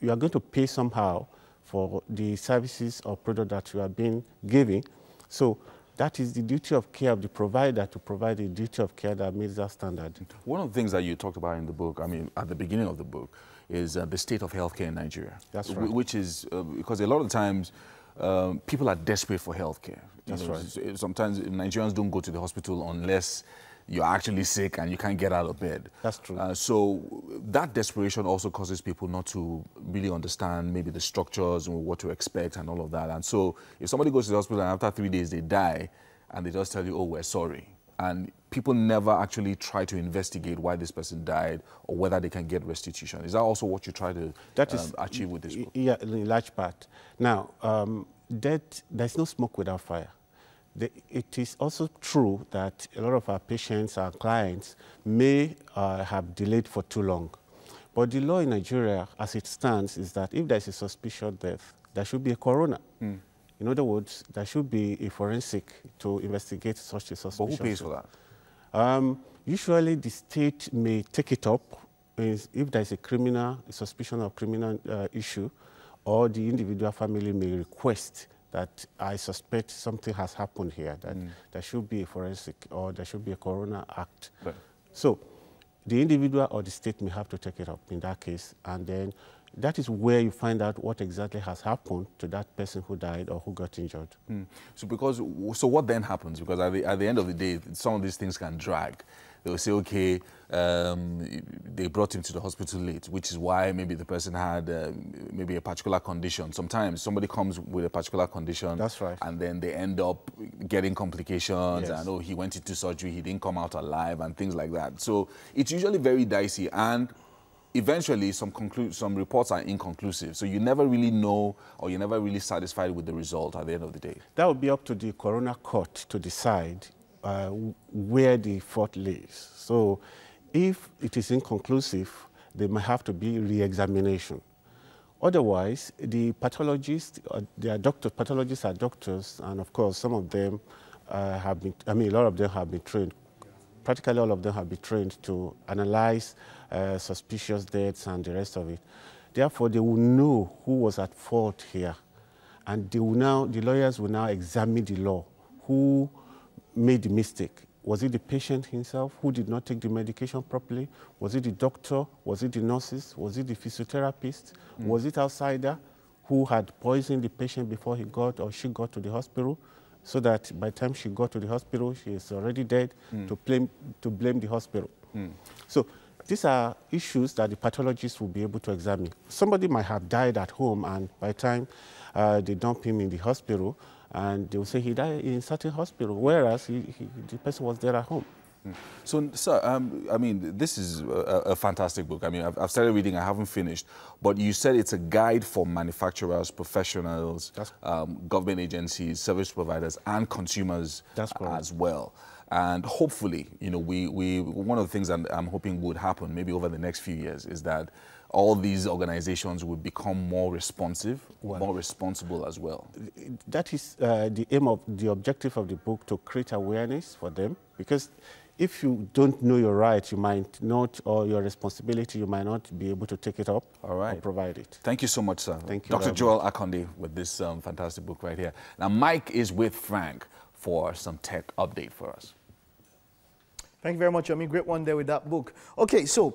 going to pay somehow for the services or product that you are being given. So that is the duty of care of the provider to provide a duty of care that meets that standard. One of the things that you talked about in the book, I mean, at the beginning of the book, is the state of healthcare in Nigeria. That's right. Which is, because a lot of times, people are desperate for healthcare. That's right. Sometimes Nigerians don't go to the hospital unless you're actually sick and you can't get out of bed. That's true. So that desperation also causes people not to really understand maybe the structures and what to expect and all of that. And so if somebody goes to the hospital and after 3 days they die and they just tell you, oh, we're sorry. And people never actually try to investigate why this person died or whether they can get restitution. Is that also what you try to achieve with this book? Yeah, in large part. Now, there's no smoke without fire. It is also true that a lot of our patients, our clients, may have delayed for too long. But the law in Nigeria, as it stands, is that if there's a suspicious death, there should be a coroner. In other words, there should be a forensic to investigate such a suspicious death. But who pays for that? Usually, the state may take it up if there's a suspicion of criminal issue, or the individual family may request that I suspect something has happened here, that there should be a forensic or there should be a coroner act. Right. So the individual or the state may have to take it up in that case, and then that is where you find out what exactly has happened to that person who died or who got injured. So what then happens? Because at the end of the day, some of these things can drag. They'll say, okay, they brought him to the hospital late, which is why maybe the person had maybe a particular condition. Sometimes somebody comes with a particular condition. That's right. And then they end up getting complications. Yes. And, oh, he went into surgery, he didn't come out alive, and things like that. So it's usually very dicey. And eventually, some reports are inconclusive. So you never really know, or you're never really satisfied with the result at the end of the day. That would be up to the coroner court to decide where the fault lays. So if it is inconclusive, there might have to be re-examination. Otherwise, the pathologists, pathologists are doctors, and of course, some of them a lot of them have been trained. Practically all of them have been trained to analyze suspicious deaths and the rest of it. Therefore, they will know who was at fault here. And the lawyers will now examine the law. Who made the mistake? Was it the patient himself who did not take the medication properly? Was it the doctor? Was it the nurses? Was it the physiotherapist? Was it outsider who had poisoned the patient before he got or she got to the hospital, so that by the time she got to the hospital, she is already dead, to blame the hospital? So these are issues that the pathologist will be able to examine. Somebody might have died at home, and by the time they dump him in the hospital, and they will say he died in a certain hospital, whereas the person was there at home. So, sir, I mean, this is a fantastic book. I mean, I've started reading, I haven't finished. But you said it's a guide for manufacturers, professionals, government agencies, service providers, and consumers as well. And hopefully, you know, one of the things I'm hoping would happen maybe over the next few years is that all these organizations will become more responsive, more responsible as well. That is the objective of the book, to create awareness for them, because if you don't know your rights, you might not, or your responsibility, you might not be able to take it up or provide it. Thank you so much, sir. Thank you. Dr. Joel Akonde with this fantastic book right here. Now, Mike is with Frank for some tech update for us. Thank you very much, Yomi. Great one there with that book. Okay, so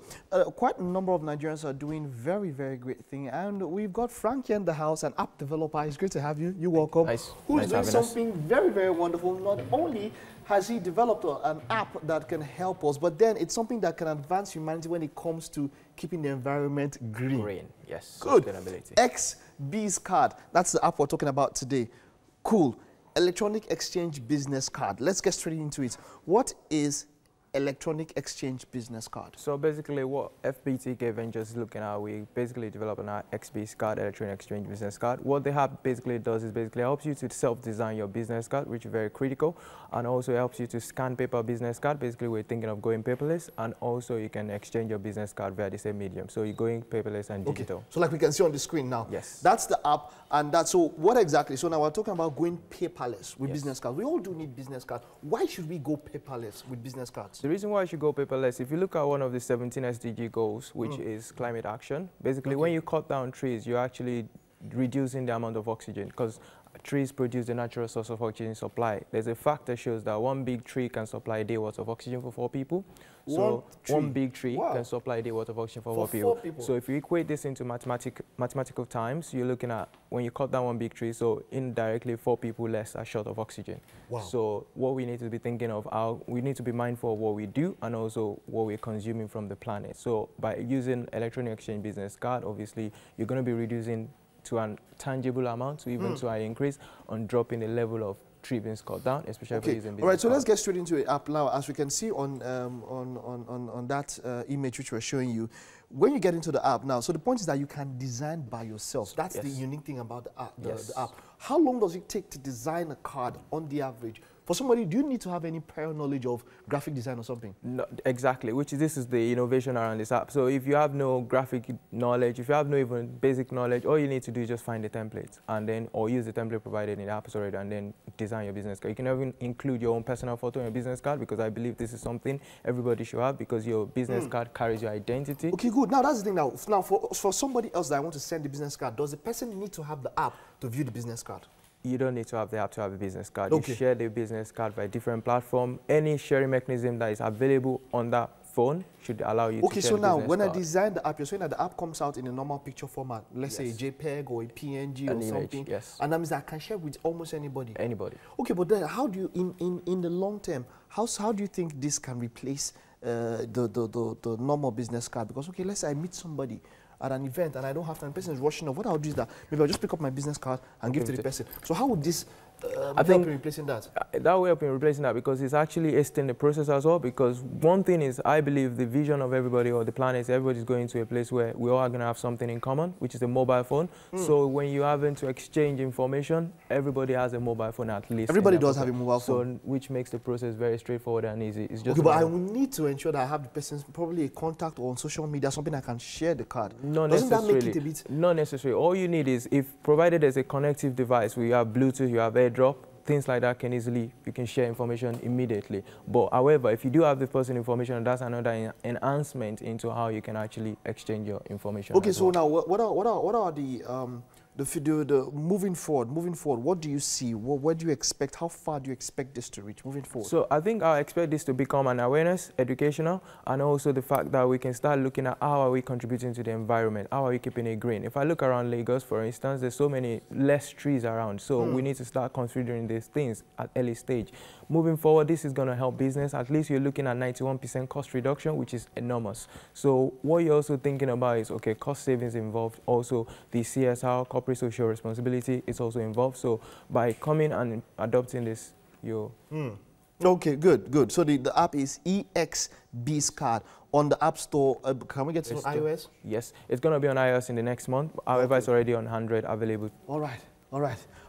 quite a number of Nigerians are doing very, very great thing. And we've got Frank here in the house, an app developer. It's great to have you. You're welcome. Nice. Who's doing something very, very wonderful. Not only has he developed an app that can help us, but then it's something that can advance humanity when it comes to keeping the environment green. Green, yes. Good. Sustainability. XB's card. That's the app we're talking about today. Cool. Electronic Exchange Business Card. Let's get straight into it. What is Electronic Exchange Business Card? So basically what FBTK Ventures is looking at, we basically developed an XB's card, Electronic Exchange Business Card. What the app basically does is basically helps you to self-design your business card, which is very critical, and also helps you to scan paper business card. Basically, we're thinking of going paperless, and also you can exchange your business card via the same medium. So you're going paperless and digital. Okay. So like we can see on the screen now. Yes. That's the app, and that's, so what exactly? So now we're talking about going paperless with business cards. We all do need business cards. Why should we go paperless with business cards? The reason why you should go paperless, if you look at one of the 17 SDG goals, which is climate action, basically when you cut down trees, you're actually reducing the amount of oxygen, because trees produce the natural source of oxygen supply. There's a fact that shows that one big tree can supply a day worth of oxygen for 4 people. So one big tree can supply a day worth of oxygen for 4 people. So if you equate this into mathematical times, you're looking at when you cut down one big tree, so indirectly 4 people less are short of oxygen. So what we need to be thinking of, we need to be mindful of what we do and also what we're consuming from the planet. So by using Electronic Exchange Business Card, obviously you're going to be reducing to a tangible amount, to even to an increase on dropping the level of tree being cut down, especially if using business. All right, so let's get straight into the app now. As we can see on that image which we're showing you, when you get into the app now, so the point is that you can design by yourself. That's the unique thing about the app. The app. How long does it take to design a card on the average? For somebody, do you need to have any prior knowledge of graphic design or something? No, exactly, this is the innovation around this app. So if you have no graphic knowledge, if you have no even basic knowledge, all you need to do is just find the templates and then, or use the template provided in the app already, and then design your business card. You can even include your own personal photo in your business card, because I believe this is something everybody should have, because your business card carries your identity. Okay, good. Now that's the thing now. Now for somebody else that I want to send the business card, does the person need to have the app to view the business card? You don't need to have the app to have a business card. You share the business card by different platform. Any sharing mechanism that is available on that phone should allow you to share the business card. Okay, so now when I design the app, you're saying that the app comes out in a normal picture format, let's say a JPEG or a PNG or something. And that means I can share with almost anybody. Anybody. Okay, but then how do you, in the long term, how do you think this can replace the normal business card? Because, okay, let's say I meet somebody at an event and I don't have time, the person is rushing off. What I'll do is that maybe I'll just pick up my business card and give it to the person. So how would this help in replacing that? That will help in replacing that, because it's actually extending the process as well. Because one thing is, I believe the vision of everybody or the planet is everybody's going to a place where we all are going to have something in common, which is a mobile phone. So when you are having to exchange information, everybody has a mobile phone at least. Everybody does have a mobile phone. So which makes the process very straightforward and easy. It's just but I will need to ensure that I have the person's probably a contact or on social media, something I can share the card. Doesn't that make it a bit? Not necessarily. All you need is, if provided there's a connective device, we have Bluetooth, you have AirDrop, things like that you can share information immediately. But however, if you do have the person information, that's another enhancement into how you can actually exchange your information. Okay, so now what are the moving forward, what do you see? Where do you expect? How far do you expect this to reach moving forward? So I think I expect this to become an awareness, educational, and also the fact that we can start looking at how are we contributing to the environment, how are we keeping it green. If I look around Lagos, for instance, there's so many less trees around, so we need to start considering these things at early stage. Moving forward, this is going to help business. At least you're looking at 91% cost reduction, which is enormous. So what you're also thinking about is, okay, cost savings involved. Also, the CSR, corporate social responsibility, is also involved. So by coming and adopting this, you're... Okay, good. So the app is EXBizCard on the App Store. Can we get it on iOS? Yes, it's going to be on iOS in the next month. However, it's already on Android available. All right.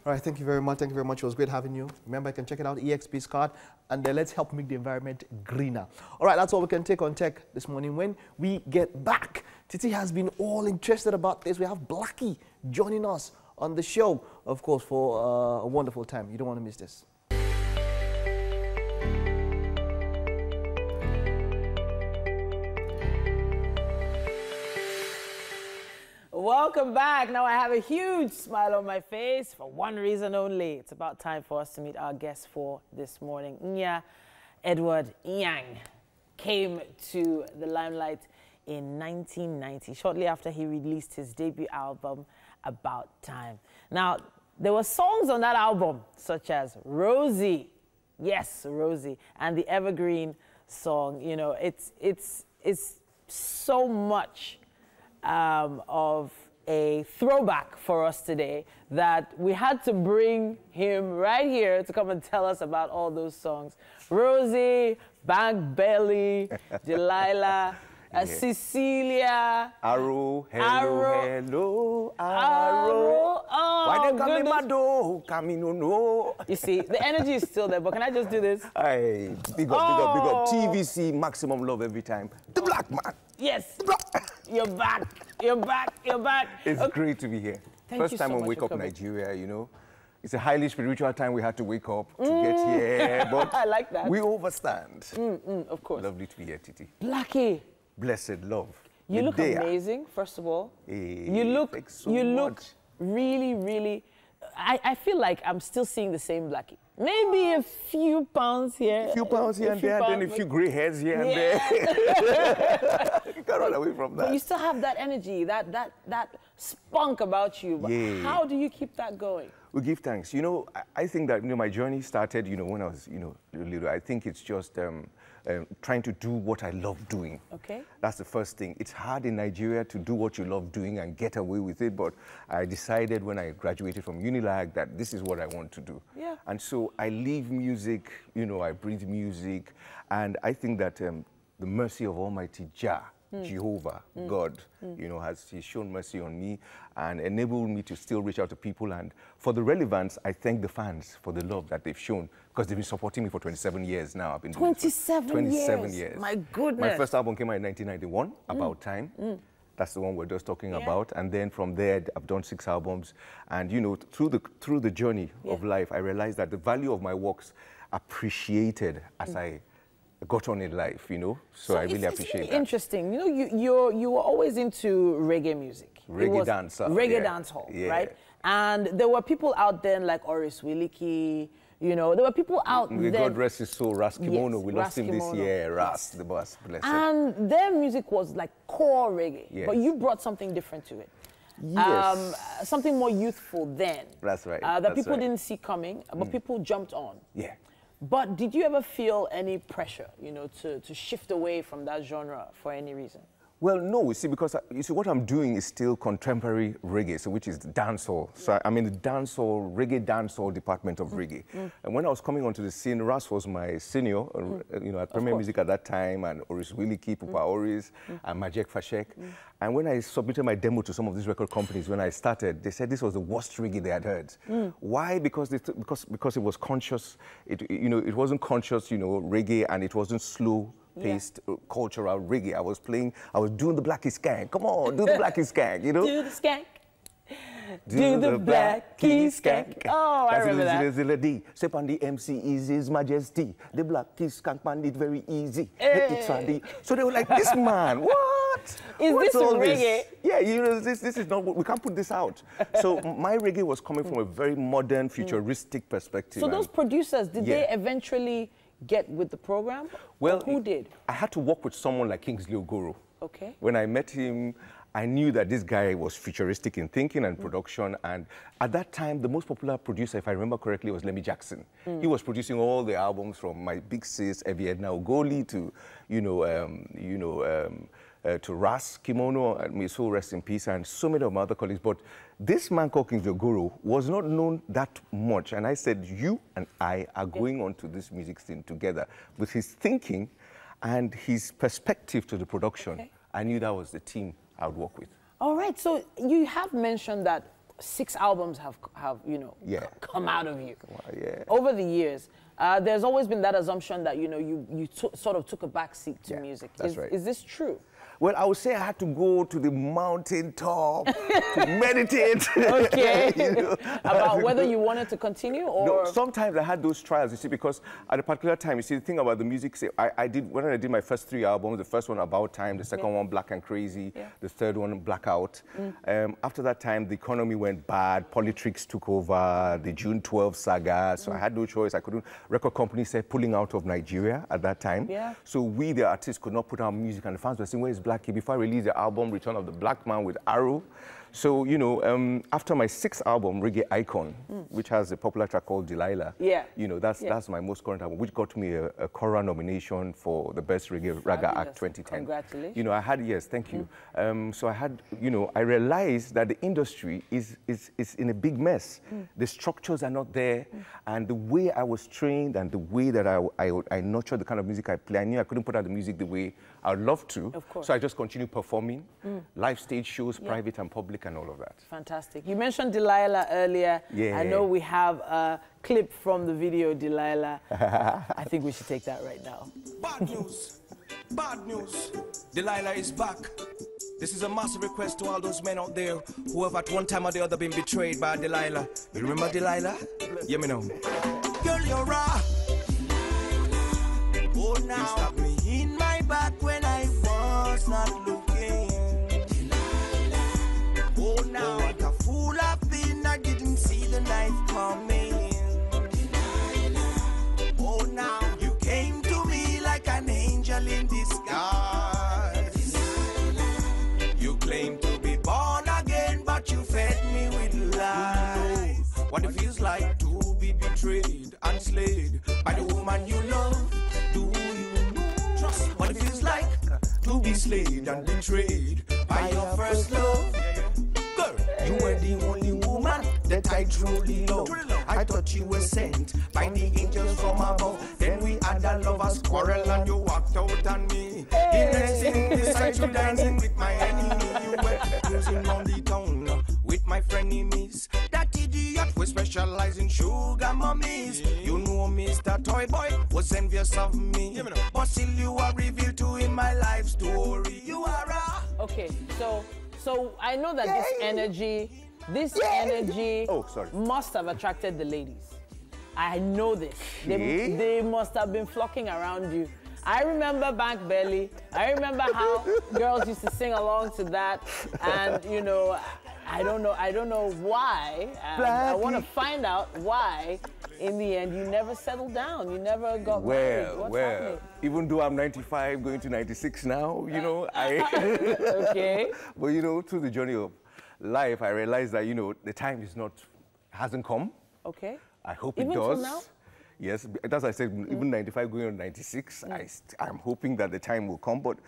Thank you very much. It was great having you. Remember, you can check it out, EXBizCard, and then let's help make the environment greener. All right, that's all we can take on tech this morning. When we get back, Titi has been all interested about this. We have Blackie joining us on the show, of course, for a wonderful time. You don't want to miss this. Welcome back. Now I have a huge smile on my face for one reason only. It's about time for us to meet our guest for this morning. Nya Edward Yang came to the limelight in 1990, shortly after he released his debut album, About Time. Now, there were songs on that album, such as Rosie, yes, Rosie, and the evergreen song. You know, it's so much of a throwback for us today that we had to bring him right here to come and tell us about all those songs. Rosie, Bank Belly, Delilah, Cecilia, Arrow, hello, Arrow. Oh, why they come in goodness. my door? No. You see, the energy is still there, but can I just do this? Hey, big up. TVC, maximum love every time. The black man. Yes. You're back. It's great to be here. Thank you so First time on much Wake for Up coming. Nigeria, you know. It's a highly spiritual time we had to wake up to get here, but I like that. we overstand. Of course. Lovely to be here, Titi. Blackie, Blessed love. you look Medea. amazing, first of all. Hey, You look thanks so look much. really, I feel like I'm still seeing the same Blackie. Maybe a few pounds here. A few pounds here and there, then a few gray hairs here and there. You can't run away from that. But you still have that energy, that spunk about you. But Yeah. how do you keep that going? We give thanks. You know, I think that, you know, my journey started, you know, when I was, you know, little. I think it's just trying to do what I love doing. Okay. That's the first thing. It's hard in Nigeria to do what you love doing and get away with it, but I decided when I graduated from Unilag that this is what I want to do. Yeah. And so I live music, you know, I breathe music, and I think that the mercy of Almighty Jah, Jehovah, God, you know, He's shown mercy on me and enabled me to still reach out to people. And for the relevance, I thank the fans for the love that they've shown, because they've been supporting me for 27 years now. I've been doing this for 27 years. My goodness. My first album came out in 1991, About Time. That's the one we're just talking about. And then from there, I've done 6 albums. And, you know, through the journey of life, I realized that the value of my works appreciated as I got on in life, you know. So I really appreciate really that. Interesting. You know, you were always into reggae music. Reggae dancehall. Reggae dancehall, right? And there were people out there like Oris Wiliki. You know, there were people out May there. God rest his soul, Ras Kimono. Yes, we lost Ras him this Kimono. year. Ras, the boss, bless him. And their music was like core reggae. Yes. But you brought something different to it. Yes. Something more youthful then. That's right. That that's people right. didn't see coming, but people jumped on. Yeah. But did you ever feel any pressure, you know, to shift away from that genre for any reason? Well, no, you see, because you see, what I'm doing is still contemporary reggae, so which is dancehall. So I'm in the dancehall, reggae dancehall department of reggae. And when I was coming onto the scene, Ras was my senior, you know, at Premier Music at that time, and Oris Wiliki, Pupa Oris, and Majek Fashek. And when I submitted my demo to some of these record companies, when I started, they said this was the worst reggae they had heard. Why? Because because it was conscious. You know, it wasn't conscious, you know, reggae, and it wasn't slow paced cultural reggae. I was doing the Blackie Skank. Come on, do the Blackie Skank, you know? Do the skank. Do the black keys skank. Oh, I remember that. Zilla D. Step on the MC is His Majesty. The black keys skank man did very easy. Hey. It's on the... So they were like, this man, what? Is What's this all reggae? Yeah, you know, this is not, we can't put this out. So my reggae was coming from a very modern, futuristic perspective. So those producers, did they Yeah. eventually get with the program? Well, or who did? I had to work with someone like Kingsley Ogoro. Okay. When I met him, I knew that this guy was futuristic in thinking and production. And at that time, the most popular producer, if I remember correctly, was Lemmy Jackson. He was producing all the albums from My Big Sis, Evie Edna Ogoli, to, to Ras Kimono, and may so rest in peace, and so many of my other colleagues. But this man called Kingsley Ogoro was not known that much. And I said, you and I are going on to this music scene together. With his thinking and his perspective to the production, I knew that was the team I would work with. All right, so you have mentioned that 6 albums have come out of you. Yeah. Over the years. There's always been that assumption that, you sort of took a back seat to music. That's right. Is this true? Well, I would say I had to go to the mountain top to meditate. Okay. About whether you wanted to continue or... No, sometimes I had those trials, you see, because at a particular time, you see, the thing about the music, when I did my first 3 albums, the first one, About Time, the second one, Black and Crazy, the third one, Blackout. After that time, the economy went bad, Politrix took over, the June 12 saga, so I had no choice. I couldn't, record companies said pulling out of Nigeria at that time. Yeah. So we, the artists, could not put out music, and the fans were saying, where is Black Key? Before I released the album, Return of the Black Man with Arrow. So, after my 6th album, Reggae Icon, which has a popular track called Delilah, that's my most current album, which got me a Cora nomination for the Best Reggae Raga Act 2010. Congratulations. I had, yes, thank you. So I had, I realized that the industry is in a big mess. The structures are not there, and the way I was trained and the way that I nurtured the kind of music I play, I knew I couldn't put out the music the way I would love to. Of course. So I just continued performing, live stage shows, private and public, and all of that. Fantastic. You mentioned Delilah earlier. Yeah. I know we have a clip from the video, Delilah. I think we should take that right now. Bad news. Bad news. Delilah is back. This is a massive request to all those men out there who have at one time or the other been betrayed by Delilah. You remember Delilah? Yeah, me know. Girl, you're raw. Oh, now. You stabbed me in my back when I was not looking. Oh, now. What a fool I've been, I didn't see the knife coming. Oh, now. You came to me like an angel in disguise. You claim to be born again, but you fed me with lies. What it feels like to be betrayed and slayed by the woman you love. Do you trust what it feels like to be slayed and betrayed by your first love? Girl, you were the only woman that I truly love. I thought you were sent by the angels from above. Then we had a lover's quarrel and you walked out on me. In next thing, beside you dancing with my enemy. You were cruising on the town with my frenemies. That idiot was specialize in sugar mummies. You know Mr. Toy Boy was envious of me. But still you are revealed to in my life story. You are a... Okay, so I know that this energy must have attracted the ladies. I know this. They must have been flocking around you. I remember Bank Belly. I remember how girls used to sing along to that. And, I don't know why. I want to find out why, in the end, you never settled down. You never got married. What's happening? Even though I'm 95, going to 96 now, Okay. But, through the journey of life, I realized that, the time hasn't come. Okay. I hope Even it does. till now? Yes, as I said, even 95 going on 96, I'm hoping that the time will come. But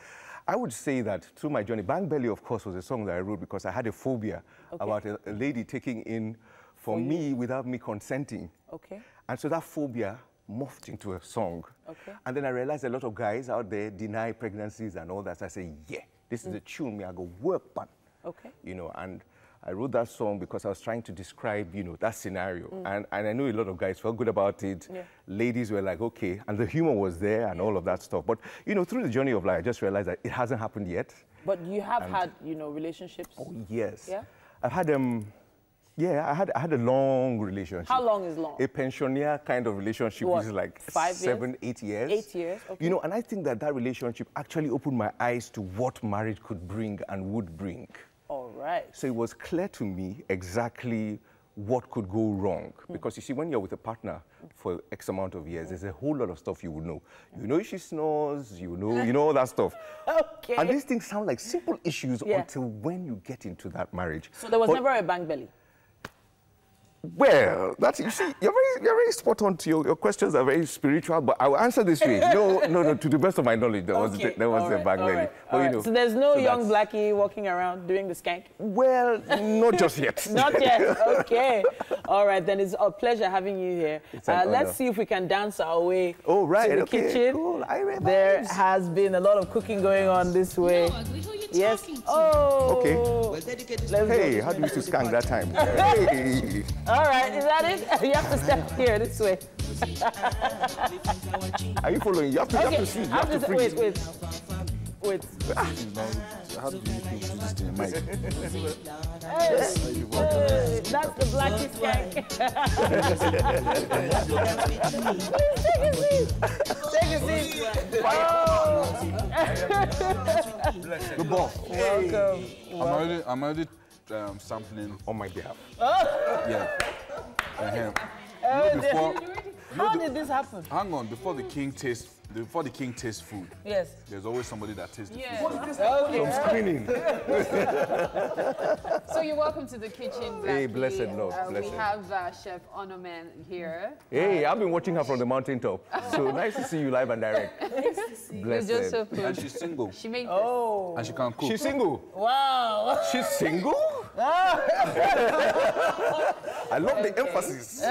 I would say that through my journey, Bang Belly, of course, was a song that I wrote because I had a phobia about a lady taking in for me without me consenting. Okay. And so that phobia morphed into a song. Okay. And then I realized a lot of guys out there deny pregnancies and all that. So I say, yeah, this is a tune me I go work on. Okay. And I wrote that song because I was trying to describe, that scenario. And I know a lot of guys felt good about it. Yeah. Ladies were like, okay. And the humor was there and all of that stuff. But, through the journey of life, I just realized that it hasn't happened yet. But you have had, relationships? Oh, yes. Yeah? I've had Yeah, I had a long relationship. How long is long? A pensioner kind of relationship, What, which is like 5 7, years? 8 years. 8 years, okay. You know, and I think that relationship actually opened my eyes to what marriage could bring and would bring. All right. So it was clear to me exactly what could go wrong. Because you see, when you're with a partner for X amount of years, there's a whole lot of stuff you would know. You know if she snores, you know all that stuff. Okay. And these things sound like simple issues until when you get into that marriage. So there was never a bang belly? Well, that's, you see, you're very spot on to your questions are very spiritual, but I will answer this way. No, to the best of my knowledge, there was a bang belly. But, you know, so there's no young blackie walking around doing the skank? Well, not just yet. Not yet, okay. All right, then it's a pleasure having you here. Let's see if we can dance our way to the kitchen. Cool. There has been a lot of cooking going on this way. Yes. Oh. Okay. Hey, how do you used to skank that time? Hey. All right, is that it? You have to step here this way. Are you following? You have to see. You have to freeze. Wait. How do you do this to the mic? Hey, that's the blackie skank. Take a seat. Good ball. Welcome. I'm already sampling on my behalf. Yeah. How did this happen? Hang on, before the king tastes food. Yes. There's always somebody that tastes the food. Okay. Some screening. So you're welcome to the kitchen, Blackie. Hey, blessed Lord, blessed. We have Chef Onoman here. Hey, I've been watching her from the mountaintop. So nice to see you live and direct. Blessed. And she's single. She made And she can cook. She's single. Wow. She's single? I love the emphasis.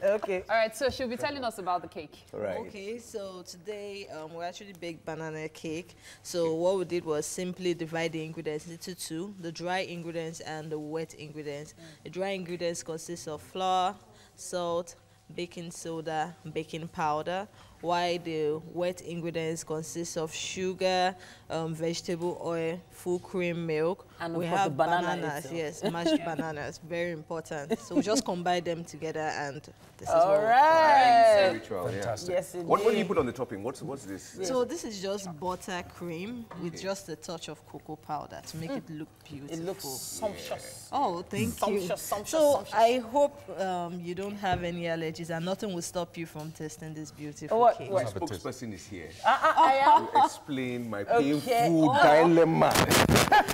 Okay. All right, so she'll be telling us about the cake. Right. Okay, so today we actually baked banana cake. So what we did was simply divide the ingredients into two, the dry ingredients and the wet ingredients. The dry ingredients consist of flour, salt, baking soda, baking powder, while the wet ingredients consist of sugar, vegetable oil, full cream milk. And we have bananas, yes, mashed bananas, very important. So we just combine them together and this is all right. Spiritual, fantastic. Yes, What do you put on the topping? What's this? So this is just butter cream with just a touch of cocoa powder to make it look beautiful. It looks sumptuous. Oh, thank you. Sumptuous. So I hope you don't have any allergies and nothing will stop you from tasting this beautiful cake. My spokesperson is here I am. to explain my painful dilemma.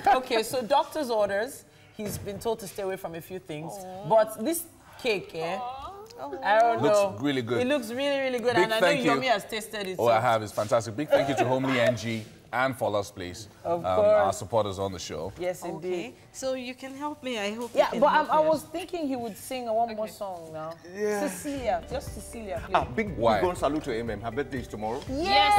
Okay, so doctor's orders. He's been told to stay away from a few things. But this cake, I don't know. Looks really good. It looks really, really good. Big and I know thank you. Yomi has tasted it. Oh, I have. It's fantastic. Big thank you to Homely NG and Fallow's Place, Of our course. supporters on the show. Yes, indeed. Okay, so you can help me. I hope Yeah, you can but help I me. was thinking he would sing one more song now. Yeah. Cecilia, just Cecilia, please. Big Why? gun salute to MM. Her birthday is tomorrow. Yes!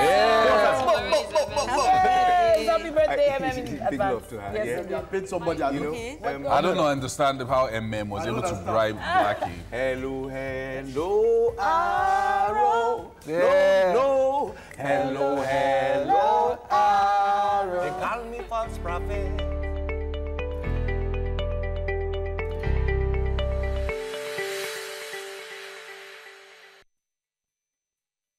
Happy birthday, MM, in Big advance. love to her. Yes, Yeah. indeed. Paid somebody, I know. Okay. I don't understand how MM was able to bribe Blackie. Hello, hello, Arrow. No, hello, hello, Arrow. They call me false prophet.